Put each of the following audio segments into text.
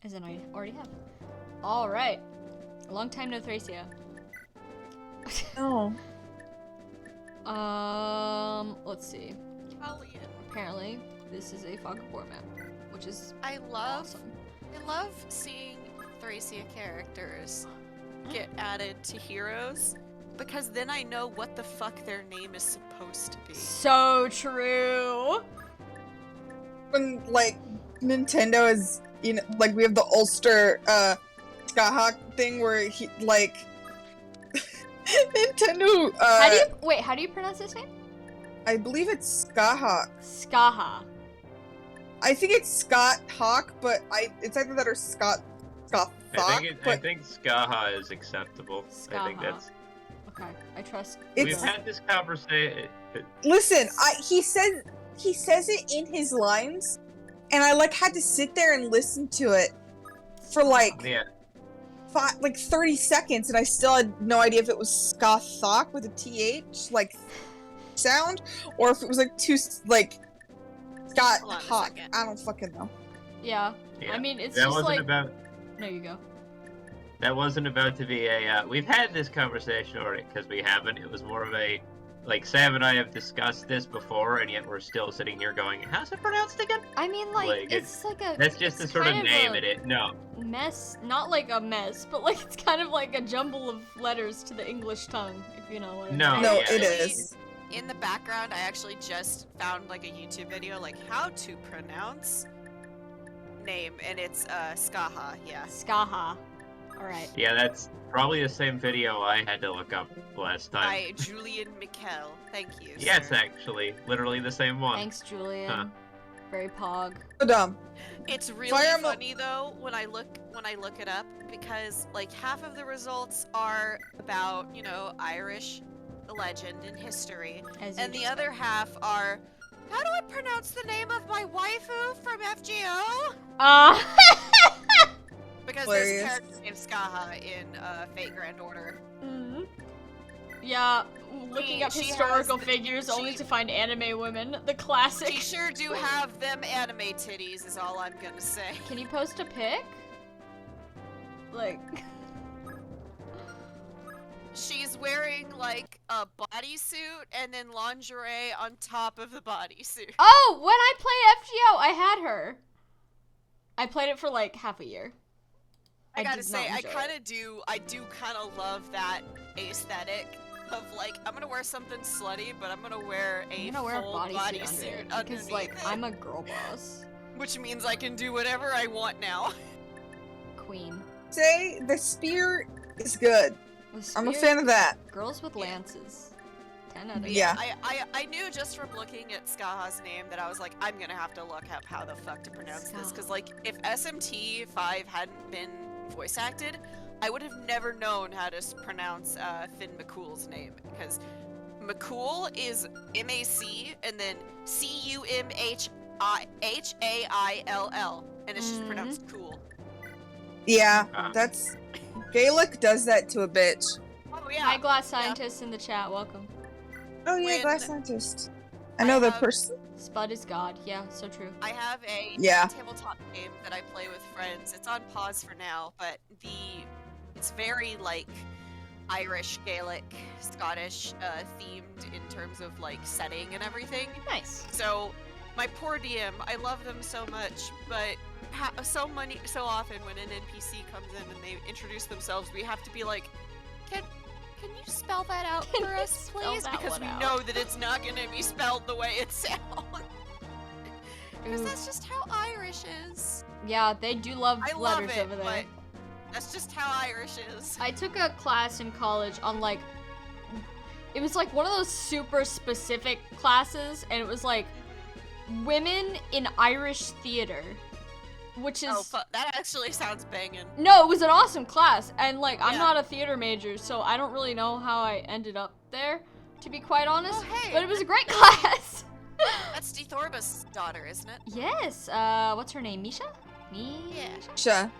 As in I already have. Alright. Long time no Thracia. Oh. Let's see. Italian. Apparently, this is a Fog of War map, which is I love awesome. seeing Thracia characters get added to heroes because then I know what the fuck their name is supposed to be. So true. When, like, Nintendo is, you know, like, we have the Ulster, Skyhawk thing where he, like, Nintendo, how do you pronounce this name? I believe it's Skyhawk. Skaha. I think it's Scott Hawk, but it's either that or Scott Thawk. I think Skaha is acceptable. I think Skaha. that's. Okay, I trust. We've had this conversation. Listen, he says it in his lines, and I like had to sit there and listen to it for like Yeah. 30 seconds, and I still had no idea if it was Skathok with a TH like sound, or if it was like Scott Hold on a Hawk. second. I don't fucking know. Yeah. Yeah. I mean, it's That just wasn't like. about. There you go. That wasn't about to be a. We've had this conversation already because we haven't. It was more of a. Like, Sam and I have discussed this before, and yet we're still sitting here going, how's it pronounced again? I mean, like it's like a. That's just to it's sort of kind name a it. No. Mess, not like a mess, but like it's kind of like a jumble of letters to the English tongue, if you know what I mean. No, No, yeah. it is. In the background, I actually just found like a YouTube video like how to pronounce name, and it's Skaha. Yeah. Skaha. All right. Yeah, that's probably the same video I had to look up last time. By Julian Mikkel. Thank you. Yes, sir. actually. Literally the same one. Thanks, Julian. Huh. Very pog. So dumb. It's really Fire Emblem- funny though when I look it up because like half of the results are about, you know, Irish legend and history, As you and the expect. other half are how do I pronounce the name of my waifu from FGO? Because there's a Hilarious. character named Skaha in Fate Grand Order. Mhm. Yeah, looking up She historical has- figures only she- to find anime women. The classic. She sure do have them anime titties, is all I'm gonna say. Can you post a pic? Like. She's wearing like a bodysuit and then lingerie on top of the bodysuit. Oh, when I play FGO, I had her. I played it for like half a year. I gotta did say, not I enjoy kind of do. I do kind of love that aesthetic of like I'm gonna wear something slutty, but I'm gonna wear a I'm gonna wear a full bodysuit bodysuit under it because, like, underneath I'm it, a girl boss. which means I can do whatever I want now. Queen. Say the spear is good. With I'm a spears, fan of that. Girls with Yeah. lances. 10 out of 10. Yeah. I knew just from looking at Skaha's name that I was like, I'm gonna have to look up how the fuck to pronounce this, because like if SMT5 hadn't been voice acted, I would have never known how to pronounce Finn McCool's name, because McCool is M-A-C and then C-U-M-H-A-I-L-L, and it's just Mhm. pronounced cool. Yeah, Ah. that's Gaelic does that to a bitch. Oh yeah. Hi, glass scientists in the chat. Welcome. Oh yeah, When- glass scientist. I know the have- person. Spud is God. Yeah, so true. I have a Yeah. tabletop game that I play with friends. It's on pause for now, but it's very like Irish, Gaelic, Scottish themed in terms of like setting and everything. Nice. So my poor DM, I love them so much, but so often when an NPC comes in and they introduce themselves, we have to be like, can you spell that out Can for you us, spell please? that Because one we out? know that it's not going to be spelled the way it sounds. Because Ooh. that's just how Irish is. Yeah, they do love I love letters it, over there. but that's just how Irish is. I took a class in college on like, it was like one of those super specific classes, and it was like women in Irish theater, which is That actually sounds banging. no, it was an awesome class, and like I'm Yeah. not a theater major, so I don't really know how I ended up there, to be quite honest. Oh, hey. But it was a great class. That's Dethorba's daughter, isn't it? Yes. What's her name? Misha? Yeah. Sure.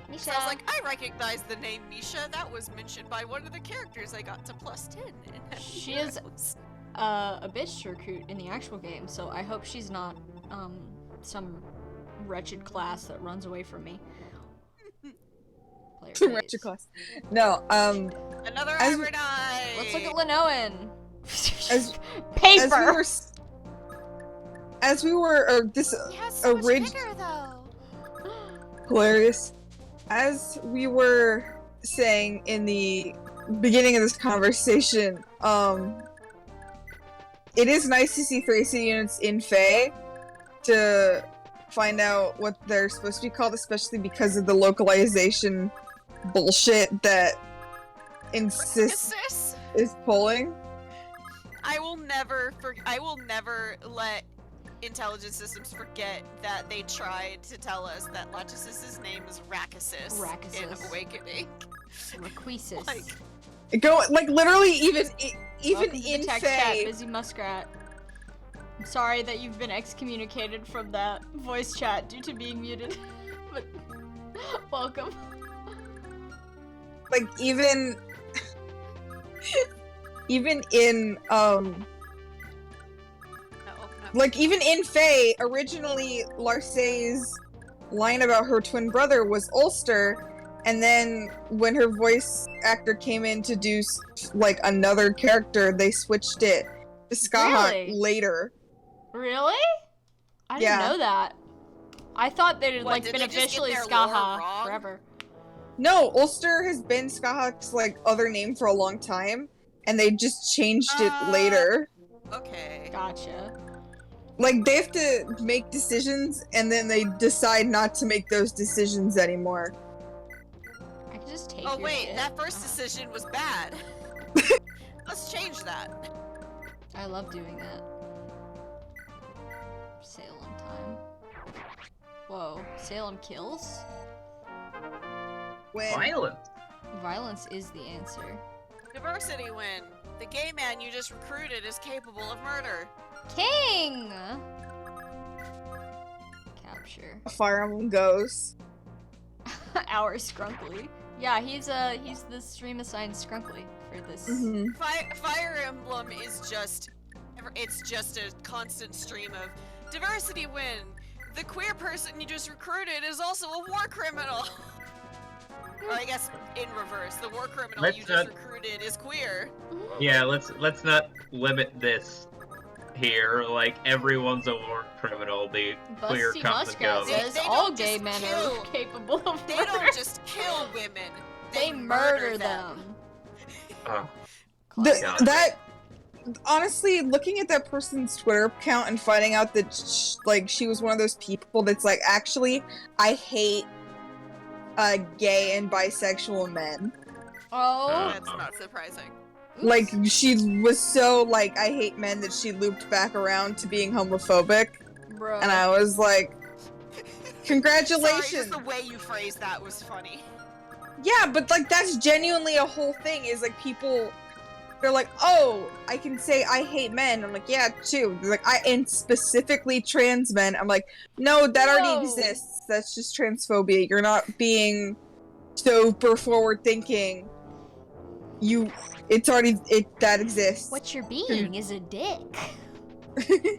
Misha. So I was like, I recognize the name Misha. That was mentioned by one of the characters I got to +10. In She is- Heroes. a bitch to recruit in the actual game, so I hope she's not some wretched class that runs away from me. Retro class. No, Another As- hybridized. Let's look at Linoan. As- Paper. as we were, this Yeah, so much orig- bigger though. hilarious. As we were saying in the beginning of this conversation, it is nice to see Thracia units in Fae to find out what they're supposed to be called, especially because of the localization bullshit that insists Sis, is pulling. I will never let intelligence systems forget that they tried to tell us that Lachesis' name is Rakisis in Rakisis. Awakening. Requisis. Like, Go like literally even Welcome to the in tech chat, Fae. Busy Muskrat. I'm sorry that you've been excommunicated from that voice chat due to being muted. But welcome. Like even in like even in Fae, originally Larce's line about her twin brother was Ulster, and then when her voice actor came in to do like another character, they switched it to Skahak Really? later. Really? I Yeah. didn't know that. I thought they'd What, like did been they just get officially their lore Skaha wrong? forever. No, Ulster has been Skahak's like other name for a long time, and they just changed it later. okay. Gotcha. Like they have to make decisions, and then they decide not to make those decisions anymore. I can just take Oh your wait, shit. that first decision was bad. Let's change that. I love doing that. Salem time. Whoa, Salem kills? When Violent. Violence is the answer. Diversity win. The gay man you just recruited is capable of murder. King! Capture. Fire Emblem goes. Our Scrunkly. Yeah, he's the stream assigned Scrunkly for this. Mm-hmm. Fire Emblem is just, it's just a constant stream of diversity win. The queer person you just recruited is also a war criminal. Or I guess in reverse, the war criminal Let's you just not- recruited is queer. Yeah, let's not limit this here. Like everyone's a war criminal. The queer Busty comes and Muskrat goes. says They all don't gay just men kill. are capable of They murder. don't just kill women. They murder them. Oh, Classic. That honestly, looking at that person's Twitter account and finding out that she was one of those people that's like, actually, I hate gay and bisexual men. Oh, That's not surprising. oops. Like she was so like, I hate men that she looped back around to being homophobic, Bro. and I was like, Sorry, congratulations. just the way you phrased that was funny. Yeah, but like that's genuinely a whole thing. Is like people, they're like, oh, I can say I hate men. I'm like, yeah, too. They're like, and specifically trans men. I'm like, no, that already Whoa. exists. That's just transphobia. You're not being super forward thinking. That exists. What you're being is a dick.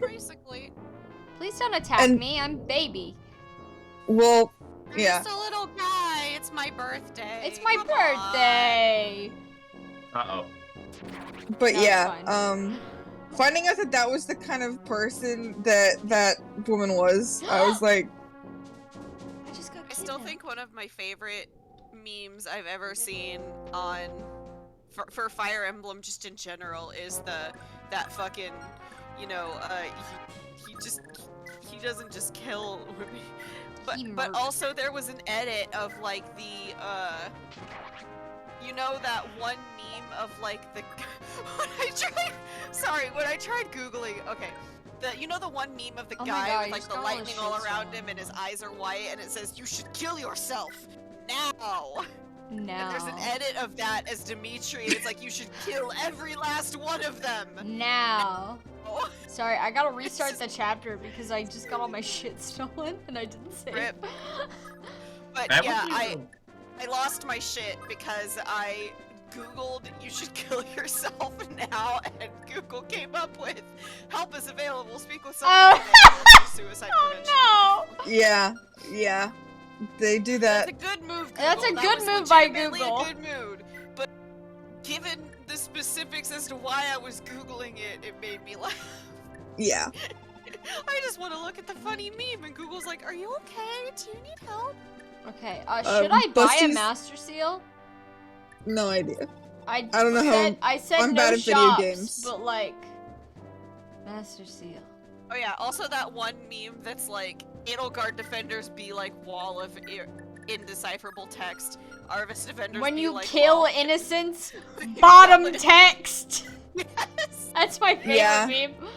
Basically. Please don't attack And- me. I'm baby. Well, You're yeah. just a little guy. It's my birthday. It's my Come on. birthday. uh-oh. But That's yeah, fine. finding out that that was the kind of person that woman was, I was like, I just got I still kidnapped. think one of my favorite memes I've ever seen on for Fire Emblem just in general is that fucking, you know, he doesn't just kill women. He But murders. also there was an edit of like the you know that one meme of like the when I tried googling, okay, you know the one meme of the Oh my guy God, with you like just the got all the lightning all shit around stolen. him and his eyes are white and it says you should kill yourself now. No. And there's an edit of that as Dimitri and it's like you should kill every last one of them. Now. Oh, Sorry, I gotta restart the chapter because I just got all my shit stolen and I didn't save. Rip. But That yeah, would be I lost my shit because I googled you should kill yourself now and Google came up with help is available, speak with someone Oh. today for suicide prevention. Oh yeah, yeah. They do That's that. a good move, Google. That's a That good was move by legitimately Google. a good move. But given the specifics as to why I was Googling it, it made me laugh. Yeah. I just want to look at the funny meme, and Google's like, "Are you okay? Do you need help?" Okay, should I buy a Busty's- Master Seal? No idea. I don't know how- I said I'm no bad at video shops, games. but like Master Seal. Oh yeah, also that one meme that's like, it'll guard defenders be like wall of indecipherable text. Arvis defenders When be you like kill wall. innocents, bottom Yes. text. Yes. That's my favorite Yeah. meme.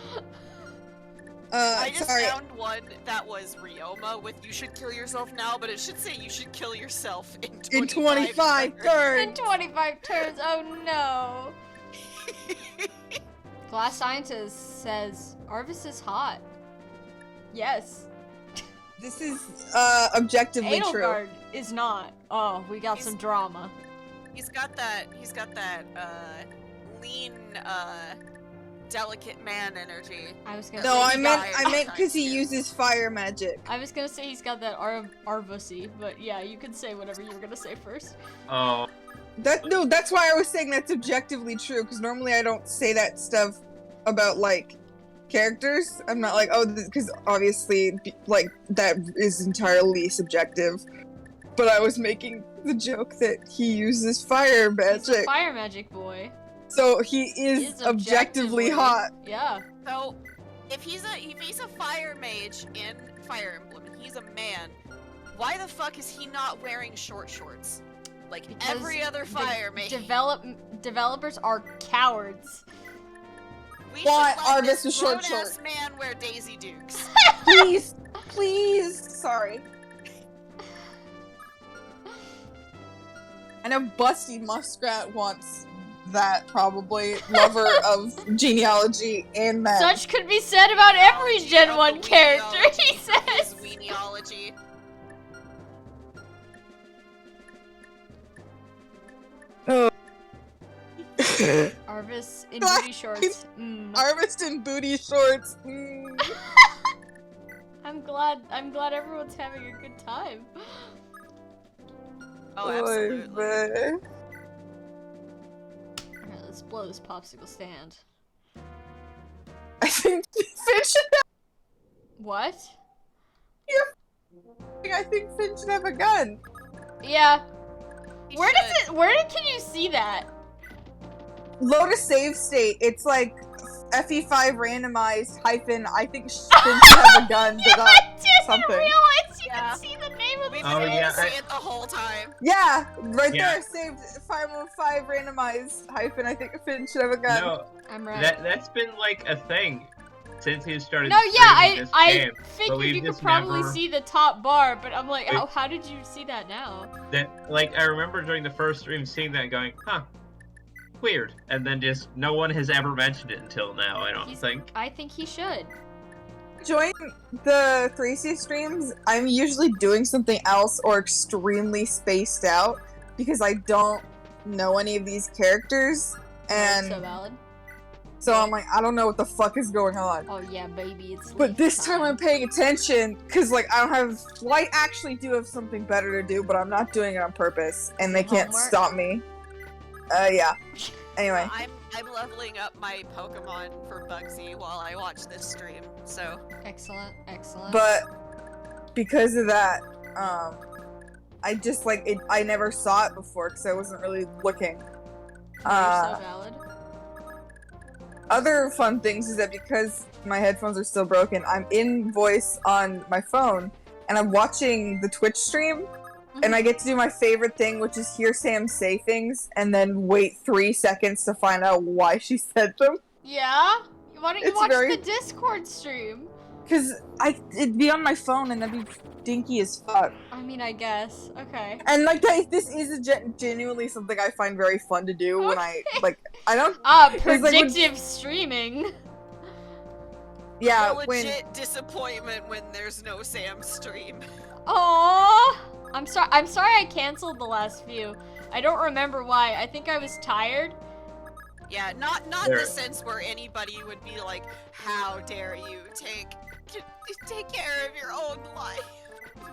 I just Sorry. found one that was Ryoma with "you should kill yourself now," but it should say "you should kill yourself in 25, In 25 turns." In turns. 25 turns, oh no. Glass Scientist says, Arvis is hot. Yes. This is objectively true. Edelgard is not. Oh, we got He's- some drama. He's got that lean, delicate man energy. I was gonna No, say I Lady meant Gaga because he too. uses fire magic. I was gonna say he's got that Arvussy, but yeah, you can say whatever you were gonna say first. Oh, That's why I was saying that's objectively true, because normally I don't say that stuff about like characters. I'm not like, oh, because obviously like that is entirely subjective. But I was making the joke that he uses fire He's a magic. fire magic boy. So he is objectively hot. Yeah. So, if he's a fire mage in Fire Emblem, and he's a man, why the fuck is he not wearing short shorts? Like Because every other fire mage. Developers are cowards. We Why should let are this this a short grown-ass short? man wear Daisy Dukes. Please, please. Sorry. I know Busty Muskrat wants that, probably. Lover of genealogy and men. Such could be said about every Genealogy Gen of 1 the character, he weeniology is says. weeniology. Arvis in booty shorts. Harvest in booty shorts. Mm. I'm glad everyone's having a good time. Oh, Oy absolutely. vey. Alright, let's blow this popsicle stand. I think Finn should What? I think Finn should have a gun. Yeah. He Where should. can you see that? Load a save state. It's like FE5 randomized hyphen. I think Finn should have a gun. Yeah, but I didn't something. realize you Yeah. could see the name of We've the been Oh, able yeah, to see I- it the whole time. Yeah, right Yeah. there. Saved 505 randomized hyphen. I think Finn should have a gun. no, I'm right. that's been like a thing since he started. No, yeah, streaming this I game. figured we've you could just probably never- see the top bar, but I'm like, Wait. how did you see that now? That like I remember during the first stream seeing that, going, huh, weird, and then just no one has ever mentioned it until now. I don't think. I think he should. Join the Thracia streams. I'm usually doing something else or extremely spaced out because I don't know any of these characters, and So valid. so I'm like, I don't know what the fuck is going on. Oh yeah, baby, it's. But leaf this time I'm paying attention because, like, I don't have. Well, I actually do have something better to do, but I'm not doing it on purpose, and they can't Homework? stop me. Yeah. Anyway, I'm leveling up my Pokemon for Bugsy while I watch this stream. So Excellent, excellent. but because of that, I just like it. I never saw it before because I wasn't really looking. You're so valid. Other fun things is that because my headphones are still broken, I'm in voice on my phone, and I'm watching the Twitch stream. And I get to do my favorite thing, which is hear Sam say things and then wait 3 seconds to find out why she said them. Yeah? Why don't you It's watch very- the Discord stream? Because it'd be on my phone and that'd be dinky as fuck. I mean, I guess. Okay. And like, this is genuinely something I find very fun to do when I, like, I don't, like, when- Predictive streaming. yeah, a when, legit disappointment when there's no Sam stream. Aww. I'm sorry I canceled the last few. I don't remember why. I think I was tired. Yeah, not There- the sense where anybody would be like, "How dare you take care of your own life?"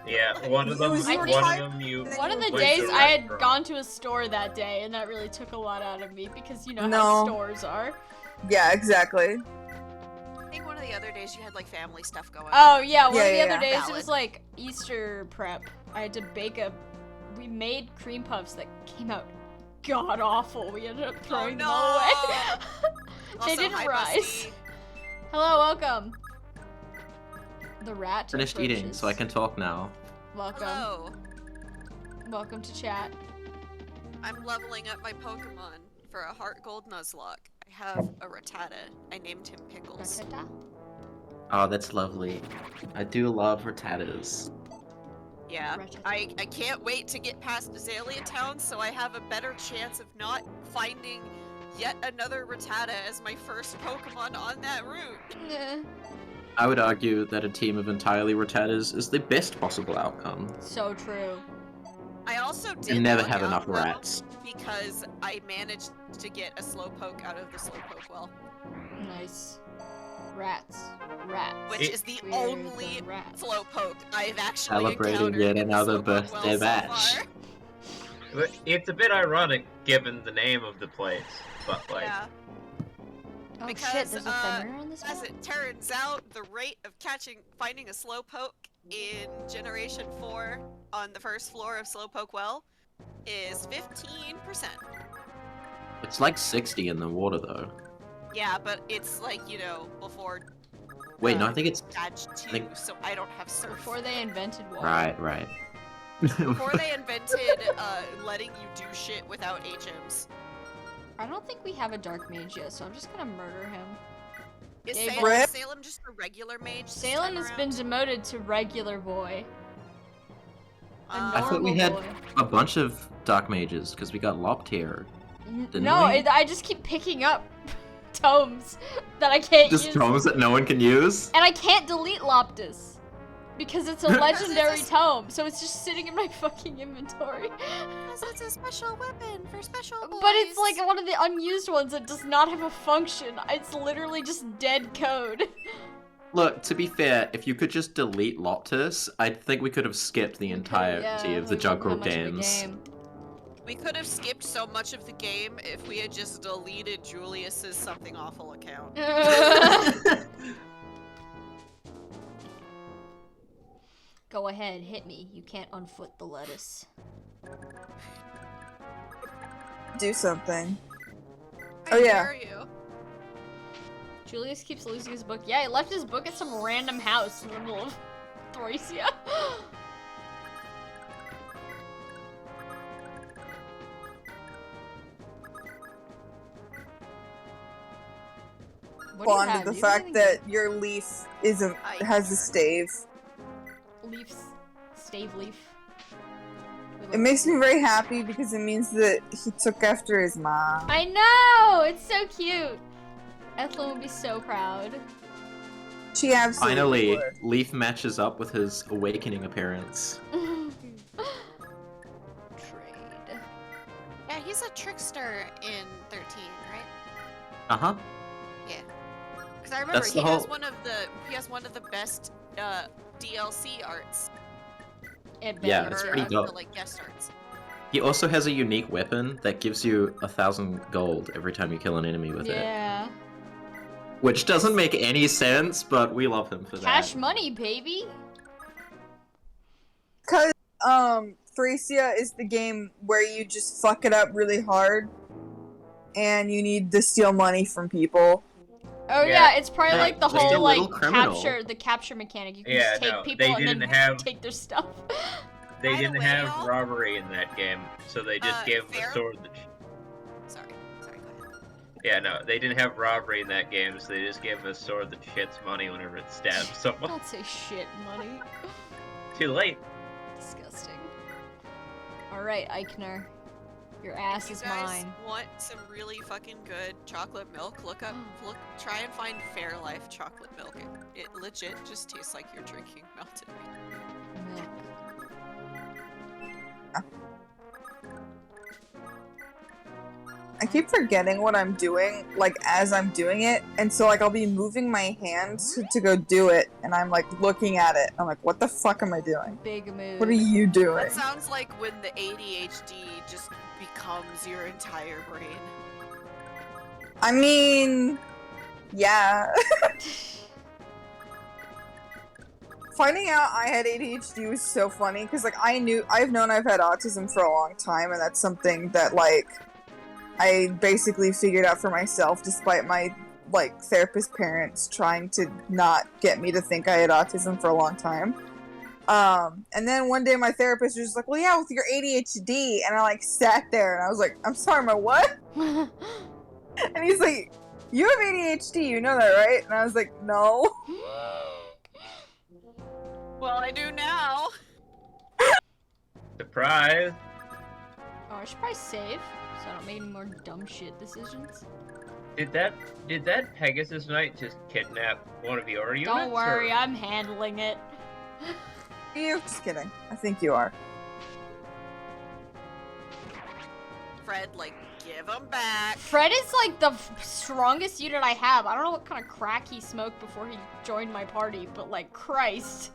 Yeah, one of them. was you One retired, of them. You. and then One of the went days to a I had restaurant. gone to a store that day, and that really took a lot out of me because you know how No. stores are. Yeah, exactly. I think one of the other days you had like family stuff going on. Oh yeah, one Yeah, of the yeah, other yeah. days it Valid. was like Easter prep. I had to bake we made cream puffs that came out god awful. We ended up throwing them all away. They Also, didn't hi, rise. Busty. Hello, welcome. The rat Finished eating, approaches. so I can talk now. Welcome. Hello. Welcome to chat. I'm leveling up my Pokemon for a Heart Gold Nuzlocke. I have a Rattata. I named him Pickles. Ratata? Oh, that's lovely. I do love Rattatas. Yeah, Rattata. I can't wait to get past Azalea Town so I have a better chance of not finding yet another Rattata as my first Pokemon on that route. Eh, I would argue that a team of entirely Rattatas is the best possible outcome. so true. I also did You never look have out, enough though, rats. because I managed to get a Slowpoke out of the Slowpoke well, Nice. Rats. Rats. which is the We're only the rats. Slowpoke I've actually Celebrating encountered yet in the another Slowpoke well birthday so batch. far. But it's a bit ironic given the name of the place, but like. Yeah. Oh shit, because, there's a Fenrir on this As map? it turns out, the rate of finding a Slowpoke in Generation 4 on the first floor of Slowpoke Well is 15%. It's like 60 in the water, though. Yeah, but it's like, you know, before Wait, no, I think it's... Badge 2, think- so I don't have Surf. Before they invented water. Right. Before they invented letting you do shit without HMs. I don't think we have a dark mage yet, so I'm just gonna murder him. Is Hey, Salem, Brett? Salem just a regular mage? this Salem time has been around? demoted to regular boy. A I thought we normal had boy. a bunch of dark mages, because we got lopped here. Didn't No, we? I just keep picking up tomes that I can't Just use. tomes that no one can use? And I can't delete Loptus. Because it's a legendary It's tome, so it's just sitting in my fucking inventory. Because it's a special weapon for special boys. But it's like one of the unused ones that does not have a function. It's literally just dead code. Look, to be fair, if you could just delete Loptus, I think we could have skipped the entirety of the Junkrat games. We could have skipped so much of the game if we had just deleted Julius's something awful account. Go ahead, hit me. You can't unfoot the lettuce. Do something. I Oh, yeah. dare you. Julius keeps losing his book. Yeah, he left his book at some random house in the middle of Thracia. What do you Bond have? the Do you have fact anything that your leaf isn't I- has a stave. good? Leafs. Stave leaf. It makes me very happy because it means that he took after his mom. I know! It's so cute! Ethlyn would be so proud. She absolutely Finally, would. Leaf matches up with his awakening appearance. Trade. Yeah, he's a trickster in 13, right? Uh-huh. Because I remember That's he the has whole- one of the best DLC arts. And Yeah, better. it's or, pretty the, dope. like guest arts. He also has a unique weapon that gives you 1,000 gold every time you kill an enemy with it. Yeah. Which doesn't make any sense, but we love him for Cash that. money, baby! Cause Thracia is the game where you just fuck it up really hard, and you need to steal money from people. Oh Yeah. yeah, it's probably Yeah, like the just a whole little like criminal. the capture mechanic. You can Yeah, just take no, people they and then didn't have- take their stuff. They By the didn't way, have y'all- robbery in that game, so they just gave him fair- a sword. Sorry, go ahead. Yeah, no, they didn't have robbery in that game, so they just gave him a sword that shits money whenever it stabs someone. Don't say shit, money. Too late. Disgusting. Alright, Eichner. Your ass If you is guys mine. want some really fucking good chocolate milk, try and find Fairlife chocolate milk. It legit just tastes like you're drinking melted milk. Milk. I keep forgetting what I'm doing, like, as I'm doing it, and so, like, I'll be moving my hands to go do it, and I'm, like, looking at it. I'm like, what the fuck am I doing? Big move. What are you doing? That sounds like when the ADHD just becomes your entire brain. I mean, yeah. Finding out I had ADHD was so funny, because, like, I've known I've had autism for a long time, and that's something that, like, I basically figured out for myself, despite my, like, therapist parents trying to not get me to think I had autism for a long time. And then one day my therapist was just like, well, yeah, with your ADHD, and I, like, sat there, and I was like, I'm sorry, my what? And he's like, you have ADHD, you know that, right? And I was like, no. Well, I do now. Surprise! Oh, I should probably save, so I don't make any more dumb shit decisions. Did that Pegasus Knight just kidnap one of your units? Don't worry, or... I'm handling it. You're just kidding. I think you are. Fred, like, give them back. Fred is like the strongest unit I have. I don't know what kind of crack he smoked before he joined my party, but like, Christ.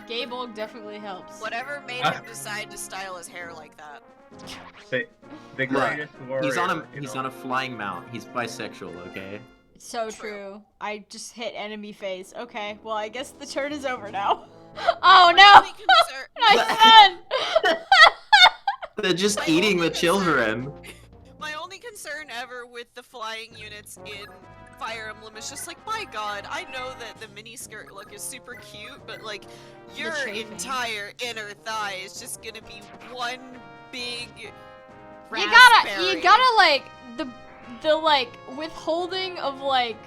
Gable definitely helps. Whatever made him decide to style his hair like that. The greatest warrior. He's on a flying mount. He's bisexual, okay? So true. I just hit enemy phase. Okay, well, I guess the turn is over now. Oh no! Nice. They're just eating the children. My only concern ever with the flying units in Fire Emblem is just like, my god, I know that the miniskirt look is super cute, but like, your entire inner thigh is just gonna be one big raspberry. You gotta like, the like, withholding of like,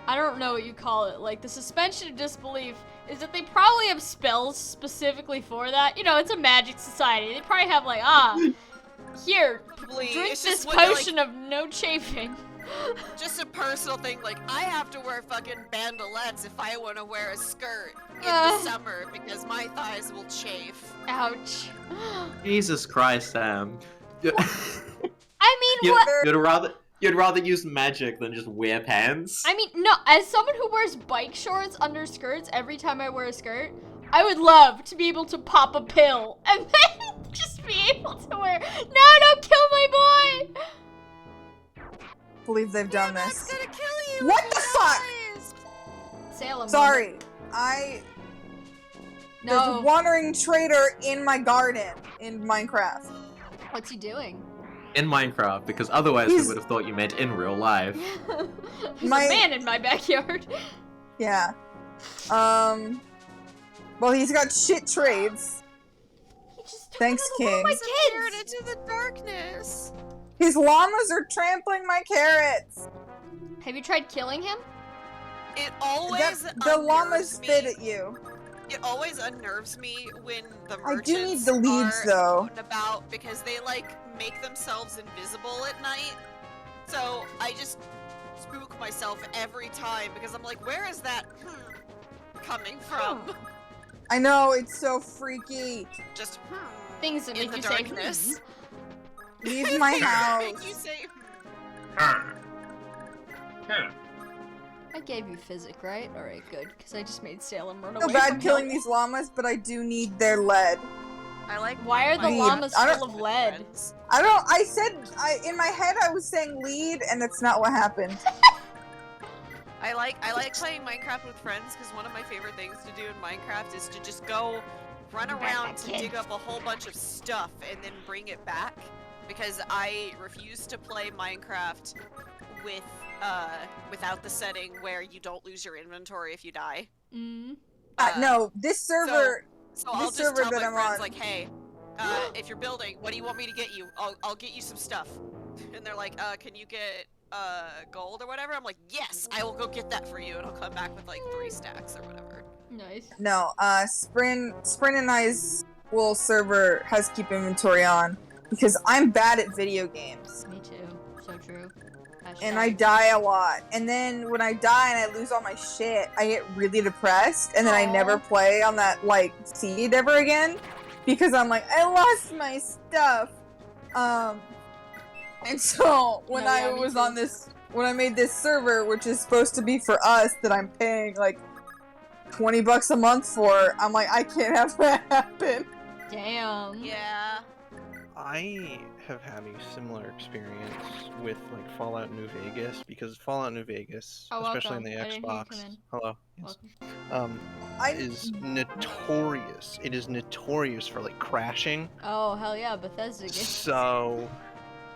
I don't know what you call it, like the suspension of disbelief is that they probably have spells specifically for that. You know, it's a magic society. They probably have like, here, drink this potion of no chafing. Just a personal thing, like, I have to wear fucking bandelettes if I want to wear a skirt in the summer because my thighs will chafe. Ouch. Jesus Christ, Sam. I mean, You'd rather use magic than just wear pants? I mean, no, as someone who wears bike shorts under skirts every time I wear a skirt, I would love to be able to pop a pill and then just be able to wear. No, don't kill my boy! Believe they've done this. Gonna kill you. What the fuck? Salem. Sorry, No. There's a wandering trader in my garden in Minecraft. What's he doing? In Minecraft, because otherwise we would have thought you meant in real life. There's a man in my backyard. Yeah. Well, he's got shit trades. Thanks, King. My kids into the darkness. His llamas are trampling my carrots. Have you tried killing him? It always the llamas spit at you. It always unnerves me when the I merchants do need the leads, though. About because they like make themselves invisible at night. So I just spook myself every time because I'm like, where is that coming from? I know, it's so freaky. Just things that in make the you darkness. say, Leave my house. Make you say, I gave you physic, right? Alright, good, because I just made Salem run I feel away bad from killing him. these llamas, but I do need their lead. I like. Why are the llamas full of lead? I said, in my head I was saying lead, and that's not what happened. I like playing Minecraft with friends because one of my favorite things to do in Minecraft is to just go run around to dig up a whole bunch of stuff and then bring it back. Because I refuse to play Minecraft with without the setting where you don't lose your inventory if you die. No, this server. So I'll just tell my friends like, hey, if you're building, what do you want me to get you? I'll get you some stuff. And they're like, can you get gold or whatever? I'm like, yes, I will go get that for you, and I'll come back with like 3 stacks or whatever. Nice. No, Sprin and I's little server has keep inventory on because I'm bad at video games. Me too. So true. And I die a lot. And then when I die and I lose all my shit, I get really depressed, and then I never play on that like seed ever again because I'm like, I lost my stuff. And so when No, yeah, I me was too. on this, when I made this server, which is supposed to be for us, that I'm paying like $20 a month for, I'm like, I can't have that happen. Damn. Yeah. I have had a similar experience with like Fallout New Vegas because Fallout New Vegas, Oh, especially on welcome. the I didn't hear you Xbox, come in. hello, yes, Welcome. is notorious. It is notorious for like crashing. Oh, hell yeah, Bethesda games. So,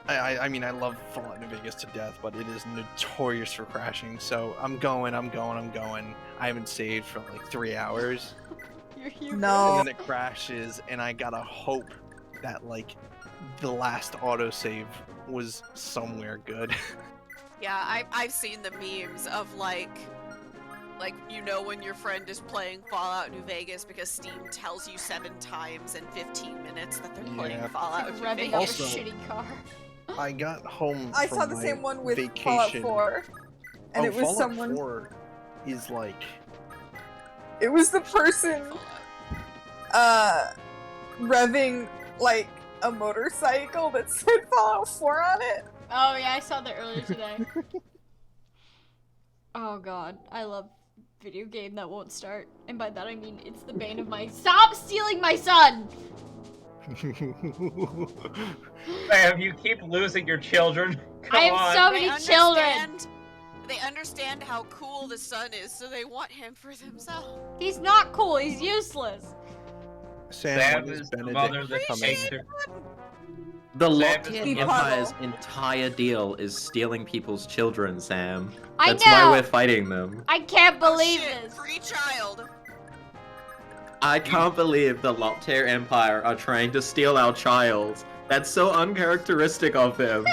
I mean, I love Fallout New Vegas to death, but it is notorious for crashing. So I'm going. I haven't saved for like 3 hours, You're human. No. and then it crashes, and I gotta hope that like the last autosave was somewhere good. Yeah, I've seen the memes of like you know when your friend is playing Fallout New Vegas because Steam tells you 7 times in 15 minutes that they're playing Yeah. Fallout New Revving Vegas. up a Also- shitty car. I got home. I from saw the my same one with vacation. Fallout 4. And it was Fallout someone, 4 is like it was the person, revving, like, a motorcycle that said Fallout 4 on it. Oh yeah, I saw that earlier today. Oh god, I love video game that won't start. And by that I mean it's the bane of my— Stop stealing my son! Sam, you keep losing your children. Come I have on. so They many children! They understand how cool the sun is, so they want him for themselves. He's not cool, he's useless. Sam, Sam when is the Benedict mother that coming? takes her. The Sam Lockheed is the Empire's puzzle. entire deal is stealing people's children, Sam. I That's know! why we're fighting them. I can't believe Oh, shit, this! free child. I can't believe the Lockheed Empire are trying to steal our child. That's so uncharacteristic of them.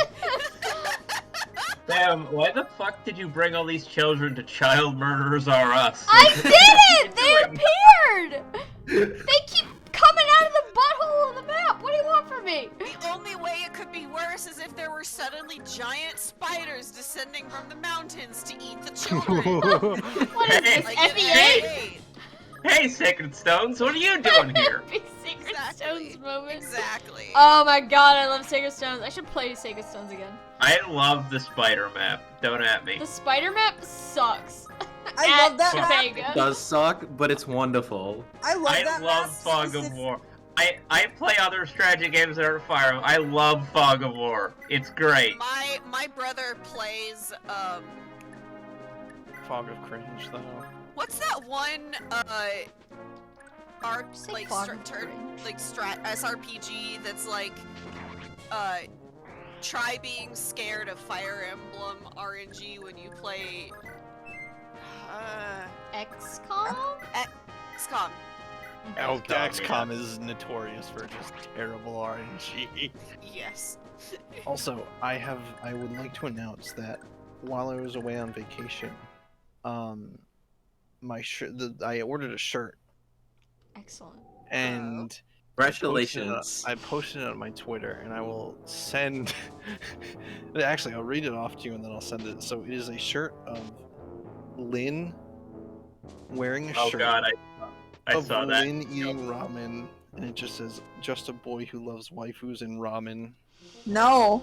Sam, why the fuck did you bring all these children to Child Murderers R Us? I didn't! They What are you appeared! They keep coming out of the butthole on the map! What do you want from me? The only way it could be worse is if there were suddenly giant spiders descending from the mountains to eat the children. What is this, Like in FE8? FE8. Hey, Sacred Stones, what are you doing here? Big Sacred Exactly. Stones moment. Exactly. Oh my god, I love Sacred Stones. I should play Sacred Stones again. I love the spider map. Don't at me. The spider map sucks. I love that At map. Vega. It does suck, but it's wonderful. I love I that love map. Fog of War. I play other strategy games that aren't Fire Emblem. I love Fog of War. It's great. My brother plays Fog of Cringe, though. what's that one art Say like Fog of Cringe. SRPG that's like try being scared of Fire Emblem RNG when you play XCOM? XCOM. Oh, XCOM, XCOM is notorious for just terrible RNG. Yes. Also, I would like to announce that while I was away on vacation, my shirt, I ordered a shirt, Excellent. and Congratulations. I posted it on my Twitter, and I will send. Actually, I'll read it off to you, and then I'll send it. So it is a shirt of Lynn wearing a Oh shirt god, I of saw that. Lynn eating ramen, and it just says, "Just a boy who loves waifus and ramen." No.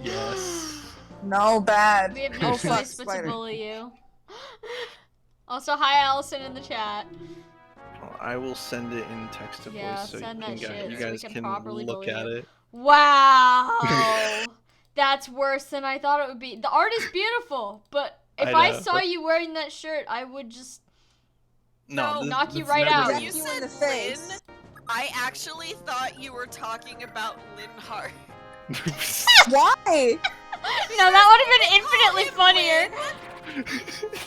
Yes. No, bad. We have no Oh, fuck, choice but to spider. bully you. Also, hi Allison in the chat. Well, I will send it in text to voice Yeah, so send you that can, shit you so we guys can can properly look bully at you. it. Wow! That's worse than I thought it would be. The art is beautiful, but if I I know, saw but- you wearing that shirt, I would just... No, knock you that's right never out. been- You You in said the face. Lynn. I actually thought you were talking about Lynn Hart. Why? No, that would have been infinitely Lynn. funnier.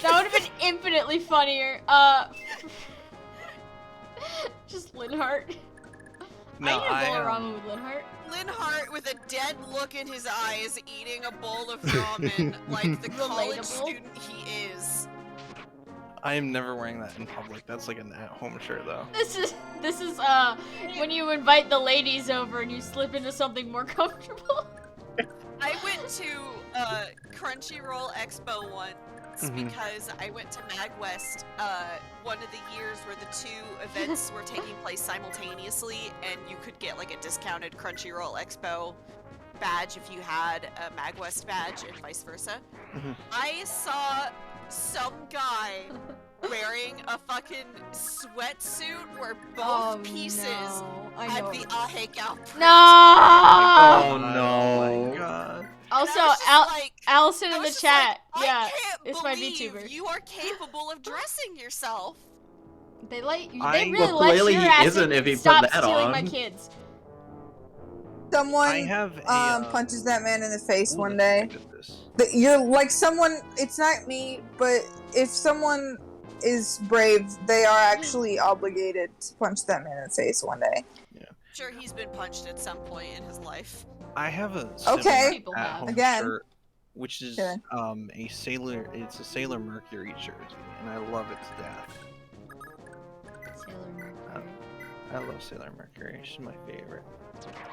That would have been infinitely funnier. Just Linhart. No, I need a bowl of ramen with Linhart. Lynn Hart with a dead look in his eyes, eating a bowl of ramen like the college Relatable. student he is. I am never wearing that in public. That's like an at-home shirt, though. This is when you invite the ladies over and you slip into something more comfortable. I went to Crunchyroll Expo once Mhm. because I went to MagWest one of the years where the two events were taking place simultaneously, and you could get like a discounted Crunchyroll Expo badge if you had a MagWest badge and vice versa. I saw some guy wearing a fucking sweatsuit where both pieces had the Ahegao print. No! Oh my no. god. Also, And I was just like, Allison I in was the just chat. like, Yeah, I can't it's my believe VTuber. you are capable of dressing yourself. They let you. I- They really Well, let clearly your he ass isn't if he put stop that stealing my on. kids. Someone I have a punches that man in the face ooh, one let's day. look at this. You're like someone. It's not me, but if someone is brave, they are actually obligated to punch that man in the face one day. Sure, he's been punched at some point in his life. I have a Okay. People at have. home Again. shirt, which is Okay. a Sailor. It's a Sailor Mercury jersey, and I love it to death. Sailor Mercury. I love Sailor Mercury. She's my favorite.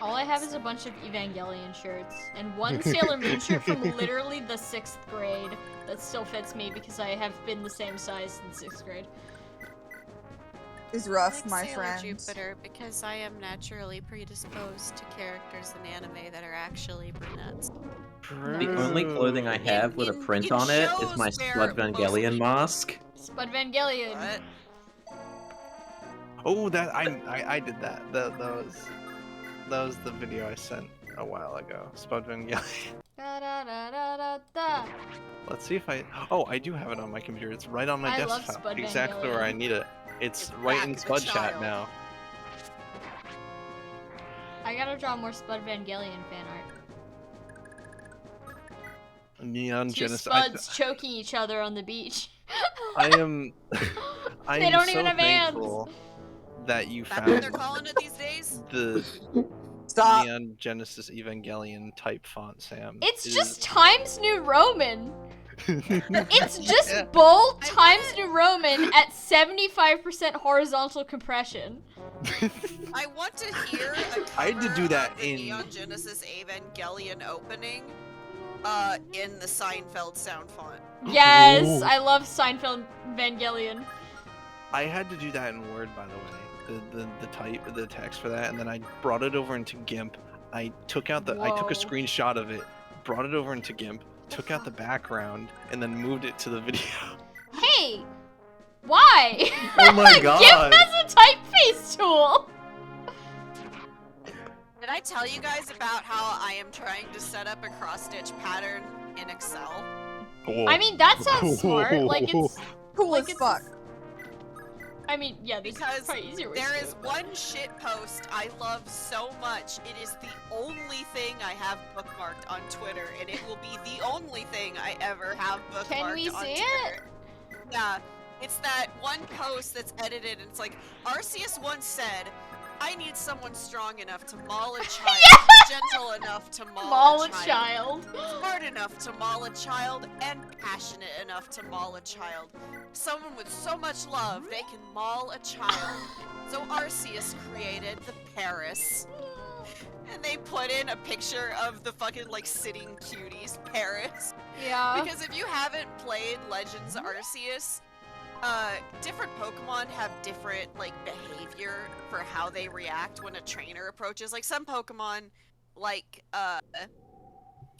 All I have is a bunch of Evangelion shirts and one Sailor Moon shirt from literally the 6th grade that still fits me because I have been the same size since 6th grade. Is rough, I like my Sailor friends. Jupiter because I am naturally predisposed to characters in anime that are actually brunettes. The only clothing I have with a print on it is my Spud Vangelion mask. Spud Vangelion. What? Oh, that I did that. That was the video I sent a while ago. Spud Vangelion. Da, da, da, da, da, da. Let's see if I do have it on my computer. It's right on my I love desktop. Spud Exactly where I Vangelion. need it. It's It's right back in the Spud chat child. now. I gotta draw more Spud Vangelion fan art. Neon Two Genesis. Spuds choking each other on the beach. I am. I They am don't so even have hands. thankful that you That's what they're found calling it these days? the Stop. Neon Genesis Evangelion type font, Sam. It's It just Times New Roman. is- It's just Yeah. bold I Times want- New Roman at 75% horizontal compression. I want to hear a I had to cover do that of the in- Neon Genesis Evangelion opening in the Seinfeld sound font. Yes, Ooh. I love Seinfeld Vangelion. I had to do that in Word, by the way. The text for that, and then I brought it over into GIMP. I took a Whoa. screenshot of it, brought it over into GIMP, took out the background, and then moved it to the video. Hey, why? Oh my GIMP god. has a typeface tool. Did I tell you guys about how I am trying to set up a cross-stitch pattern in Excel? I mean, that sounds smart. Like it's, Cool like as it's. fuck. I mean, yeah, there's Because probably easier ways there to is do it, one shit post I love so much. It is the only thing I have bookmarked on Twitter, and it will be the only thing I ever have bookmarked Can we on see Twitter. Yeah, it's that one post that's edited, and it's like, Arceus once said, I need someone strong enough to maul a child, gentle enough to but- maul, Maul a a child, child. smart enough to maul a child, and passionate enough to maul a child. Someone with so much love, they can maul a child. So Arceus created the Paris. And they put in a picture of the fucking, like, sitting cuties, Paris. Yeah. Because if you haven't played Legends Arceus, different Pokemon have different, like, behavior for how they react when a trainer approaches. Like, some Pokemon, like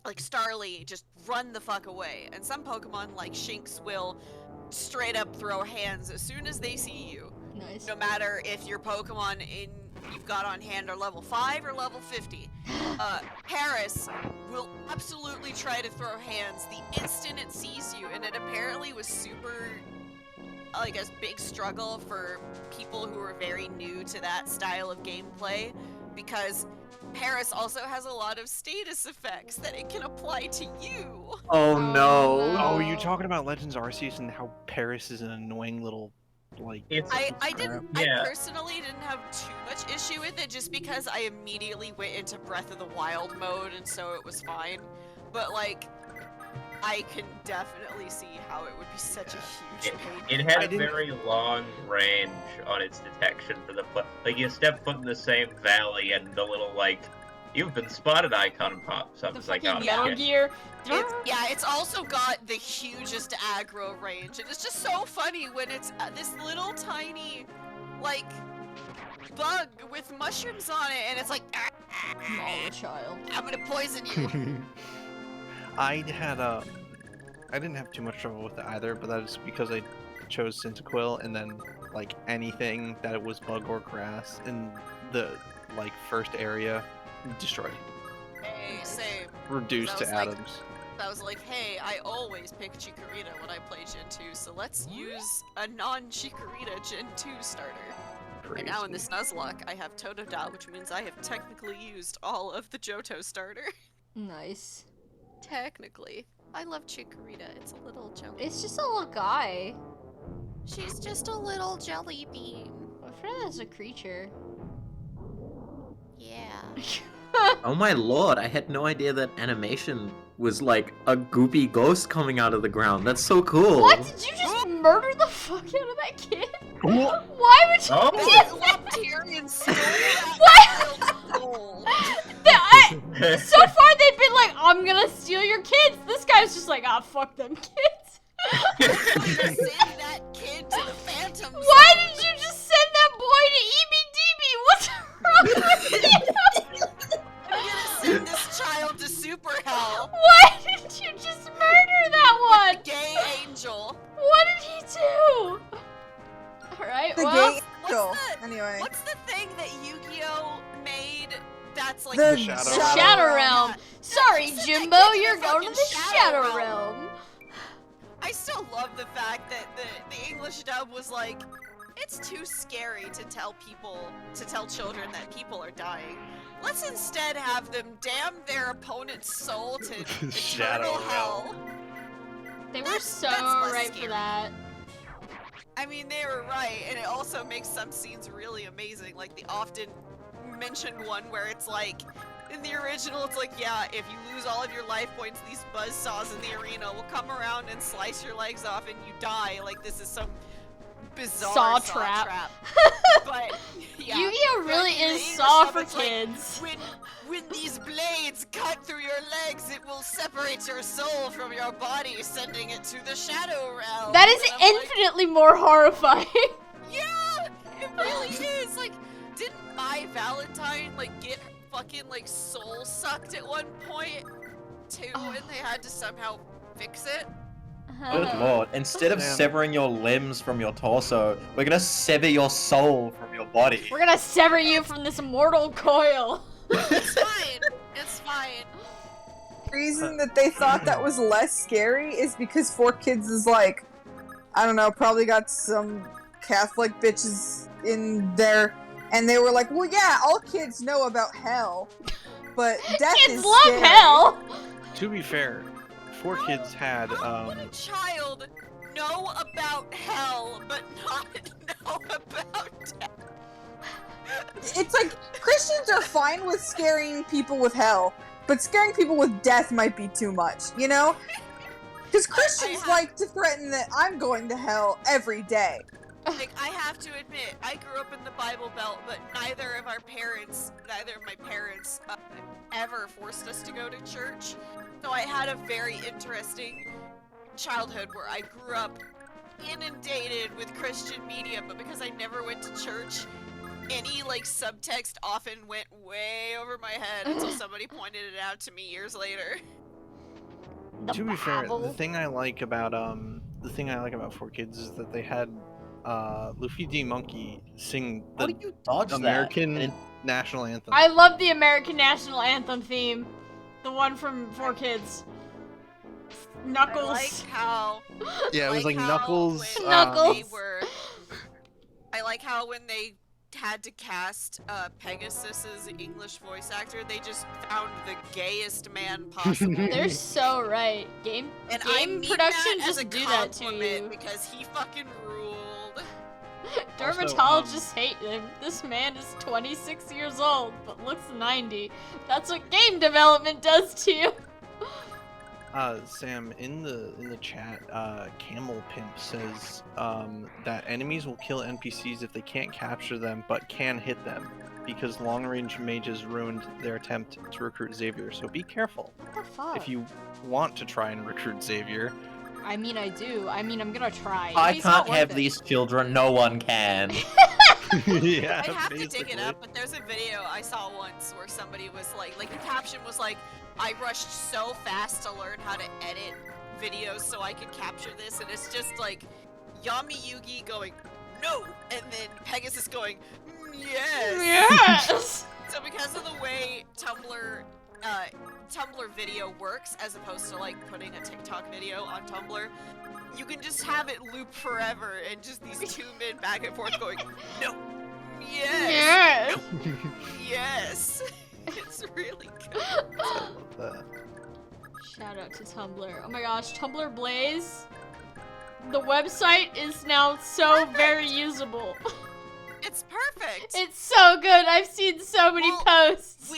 Starly, just run the fuck away. And some Pokemon, like Shinx, will straight up throw hands as soon as they see you. Nice. No matter if your Pokemon you've got on hand are level 5 or level 50. Paris will absolutely try to throw hands the instant it sees you, and it apparently was super, like, a big struggle for people who are very new to that style of gameplay, because Paris also has a lot of status effects that it can apply to you. Oh Oh, no. Oh, are you talking about Legends Arceus and how Paris is an annoying little, like... It's I Yeah. personally didn't have too much issue with it, just because I immediately went into Breath of the Wild mode, and so it was fine. But, like, I can definitely see how it would be such a huge pain. It had I a didn't- very long range on its detection for the like you step foot in the same valley and the little like you've been spotted icon pops up. The It's like fucking oh Metal shit. Gear. It's also got the hugest aggro range, and it's just so funny when it's this little tiny, like, bug with mushrooms on it, and it's like, Maul a child. I'm gonna poison you. I didn't have too much trouble with it either, but that was because I chose Cyndaquil, and then like anything that was bug or grass in the like first area, destroyed, Hey, same. reduced to That was like- atoms. I was like, hey, I always pick Chikorita when I play Gen 2, so let's use a non-Chikorita Gen 2 starter. And now in this Nuzlocke, I have Totodile, which means I have technically used all of the Johto starter. Nice. Technically. I love Chikorita, it's a little jelly. It's just a little guy. She's just a little jelly bean. I forgot that's a creature. Yeah. Oh my lord, I had no idea that animation was like a goopy ghost coming out of the ground. That's so cool. What? Did you just murder the fuck out of that kid? What? Why would you Oh. do That that? Loptarian stole that What? child's soul. So far they've been like, I'm gonna steal your kids. This guy's just like, ah, fuck them kids. Send that kid to the Phantoms. Why did you just send that boy to EBDB? What's wrong with you? I'm gonna send this child to Super Hell. Why did you just murder that one? Gay angel. What did he do? Alright, The well, gay what's angel. the- Anyway. What's the thing that Yu-Gi-Oh made that's like The Shadow Realm. Yeah. Sorry, Just send Jimbo, that kid you're the going to the fucking Shadow Shadow Realm. I still love the fact that the English dub was like, it's too scary to tell children that people are dying. Let's instead have them damn their opponent's soul to Shadow eternal Realm. hell. They were That's- so that's less right for scary. that. I mean, they were right, and it also makes some scenes really amazing, like the often mentioned one where it's like, in the original, it's like, yeah, if you lose all of your life points, these buzzsaws in the arena will come around and slice your legs off and you die. Like, this is some bizarre Saw saw trap. But, yeah. Yu-Gi-Oh but really in the is English Saw dub, for it's like, kids. when these blades cut through your legs, it will separate your soul from your body, sending it to the Shadow Realm. That is And I'm like, infinitely more horrifying. yeah, it really is. Like, didn't my Valentine like get fucking like soul sucked at one point too, and they had to somehow fix it? Good lord. Instead of Damn. severing your limbs from your torso, we're gonna sever your soul from your body. We're gonna sever you from this mortal coil. It's fine. It's fine. The reason that they thought that was less scary is because 4Kids is like, I don't know, probably got some Catholic bitches in there, and they were like, well, yeah, all kids know about hell, but death Kids is love scary. hell. To be fair, 4Kids had How would a child know about hell but not know about death? It's like Christians are fine with scaring people with hell, but scaring people with death might be too much, you know? Because Christians like to threaten that I'm going to hell every day. Like, I have to admit, I grew up in the Bible Belt, but neither of my parents ever forced us to go to church. So I had a very interesting childhood where I grew up inundated with Christian media, but because I never went to church, any like subtext often went way over my head until somebody pointed it out to me years later. The To be fair, Bible. the thing I like about 4Kids is that they had Luffy D Monkey sing How the do you dodge American that? national anthem. I love the American National Anthem theme. The one from 4Kids. Knuckles. I like how Yeah, it was like how Knuckles. when Knuckles. they were. I like how when they had to cast Pegasus's English voice actor, they just found the gayest man possible. They're so right. Game And I game mean production that as just a do that to compliment you. because he fucking ruled. Dermatologists hate him. This man is 26 years old, but looks 90. That's what game development does to you. Sam, in the chat, Camel Pimp says that enemies will kill NPCs if they can't capture them but can hit them, because long-range mages ruined their attempt to recruit Xavier. So be careful What the fuck? if you want to try and recruit Xavier. I mean, I do. I mean, I'm gonna try. I He's not can't have worth it. these children, no one can. Yeah, I'd have to dig basically. it up, but there's a video I saw once where somebody was like the caption was like, I rushed so fast to learn how to edit videos so I could capture this, and it's just like Yami Yugi going, no, and then Pegasus going, yes. Yes. So because of the way Tumblr video works, as opposed to like putting a TikTok video on Tumblr, you can just have it loop forever, and just these two men back and forth going, no, yes, Yes. no, yes. It's really good. Shout out to Tumblr. Oh my gosh, Tumblr Blaze. The website is now so very usable. It's perfect. It's so good. I've seen so many posts.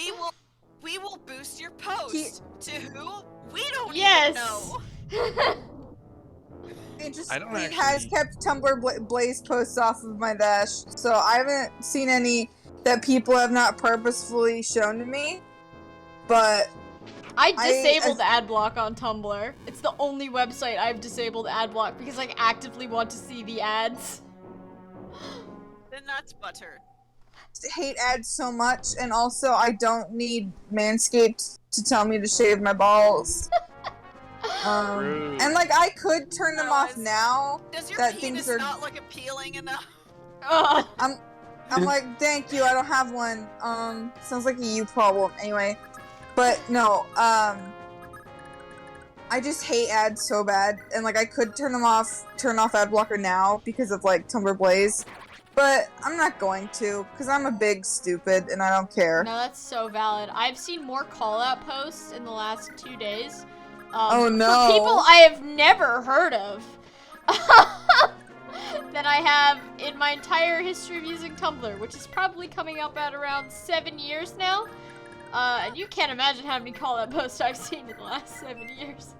We will boost your post to who? We don't Yes. even know. Interestingly, it has kept Tumblr Blaze posts off of my dash, so I haven't seen any that people have not purposefully shown to me. But I disabled ad block on Tumblr. It's the only website I've disabled ad block because I actively want to see the ads. The nuts butter. I hate ads so much, and also I don't need Manscaped to tell me to shave my balls. And like I could turn them off now. Does your that penis things are not look appealing enough? I'm like, thank you, I don't have one. Sounds like a you problem. Anyway. But no, I just hate ads so bad. And like I could turn off ad blocker now because of like Tumblr Blaze. But I'm not going to, because I'm a big stupid and I don't care. No, that's so valid. I've seen more call-out posts in the last 2 days. Oh no. For people I have never heard of. Than I have in my entire history of using Tumblr, which is probably coming up at around 7 years now. And you can't imagine how many call-out posts I've seen in the last 7 years.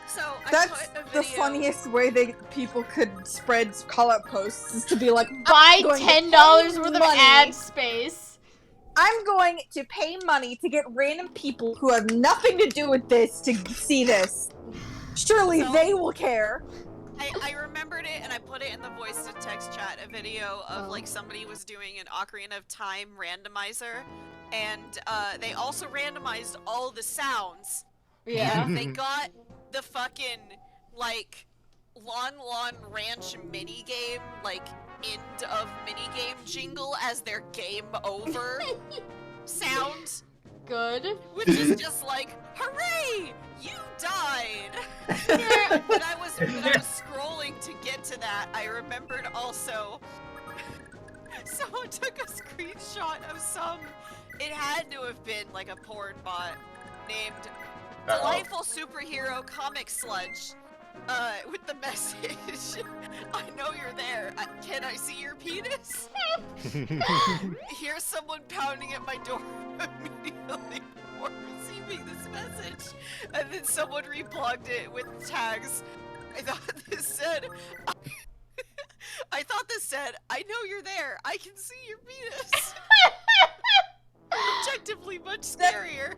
So that's the funniest way people could spread call-out posts is to be like, buy $10 worth of ad space. I'm going to pay money to get random people who have nothing to do with this to see this. Surely they will care. I remembered it and I put it in the voice to text chat, a video of like somebody was doing an Ocarina of Time randomizer, and they also randomized all the sounds. Yeah. And they got the fucking like Lon Ranch minigame, like end of minigame jingle as their game over sound. Good. Which is just like, hooray! You died! When I was scrolling to get to that, I remembered also someone took a screenshot of it had to have been like a porn bot named Delightful Superhero Comic Sludge, with the message, I know you're there, can I see your penis? Here's someone pounding at my door immediately before receiving this message, and then someone replugged it with tags. I thought this said, I know you're there, I can see your penis. Objectively much scarier.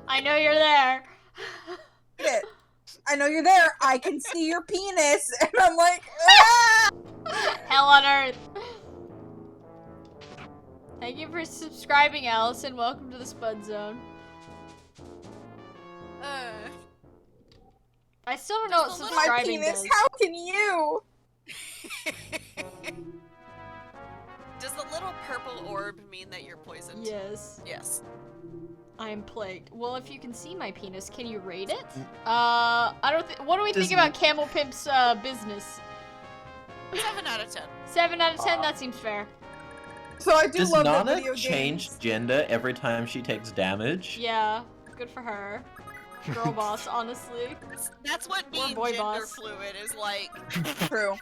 I know you're there. I know you're there. I can see your penis. And I'm like, ah! Hell on earth. Thank you for subscribing, Allison. Welcome to the Spud Zone. I still don't know what subscribing my penis, does. How can you? Does the little purple orb mean that you're poisoned? Yes. Yes. I am plagued. Well, if you can see my penis, can you rate it? I don't think. What do we think about Camel Pimp's business? 7 out of 10. 7 out of 10. That seems fair. So I do Does love Nana that video change games. gender every time she takes damage? Yeah. Good for her. Girl boss, honestly. That's what being boy gender boss. fluid is like. True.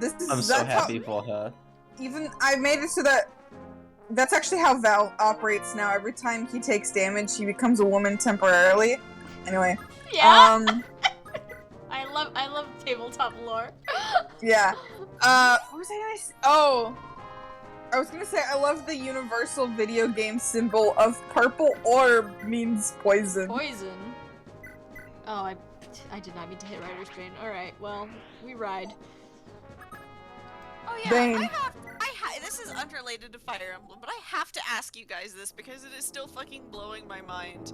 This is. I'm so that's happy how, for her. Even I made it so that. That's actually how Val operates now. Every time he takes damage, he becomes a woman temporarily. Anyway. Yeah. I love tabletop lore. Yeah. What was I gonna say? Oh. I was gonna say I love the universal video game symbol of purple orb means poison. Poison. Oh, I did not mean to hit Writer's Bane. Alright, well, we ride. Oh yeah, Bane. this is unrelated to Fire Emblem, but I have to ask you guys this because it is still fucking blowing my mind.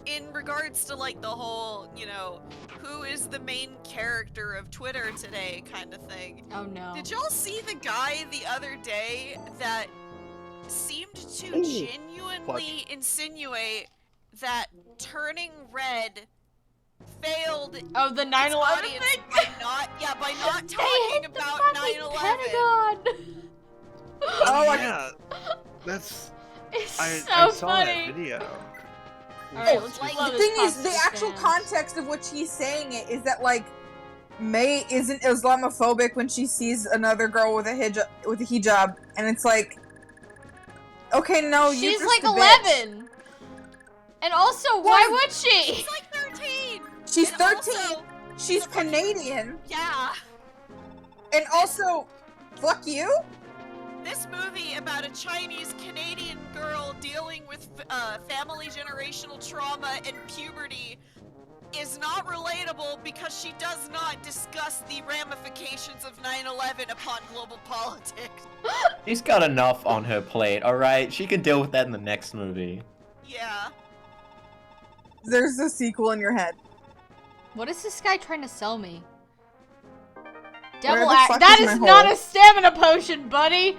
In regards to like the whole, you know, who is the main character of Twitter today kind of thing. Oh no. Did y'all see the guy the other day that seemed to genuinely insinuate that turning red failed Oh, the 9/11 audience thing? by not talking about 9/11. Pentagon. Oh, yeah. That's. It's I so saw funny. that video. Alright, let's Like, blow The this thing is, past the this actual fans. context of which he's saying it is that like May isn't Islamophobic when she sees another girl with a hijab, and it's like, okay, no, you're She's just like a bitch. 11. And also, why would she? She's like 13. She's And 13. also, She's the fucking- Canadian, yeah. and also, fuck you. This movie about a Chinese Canadian girl dealing with family generational trauma and puberty is not relatable because she does not discuss the ramifications of 9/11 upon global politics. She's got enough on her plate, alright? She can deal with that in the next movie. Yeah. There's a sequel in your head. What is this guy trying to sell me? Where Devil the axe. fuck That is is my not hole? a stamina potion, buddy.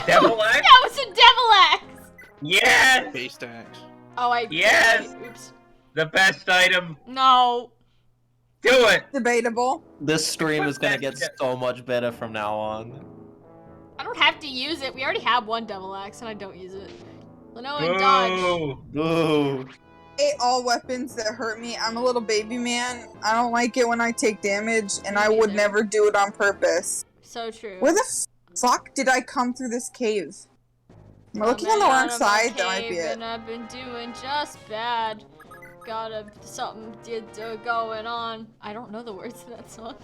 Devil axe? That was a devil axe. Yes! Base axe. Oh, I. Yes! Oops. The best item. No. Do it! Debatable. This stream is gonna get so much better from now on. I don't have to use it. We already have one devil axe, and I don't use it. Leno and dodge. Boo! Ooh. Hate all weapons that hurt me. I'm a little baby man. I don't like it when I take damage, and Me I would neither. never do it on purpose. So true. Where the fuck did I come through this cave? Am I looking on the Coming wrong out of my side? That might be cave it. And I've been doing just bad. Got something going on. I don't know the words to that song.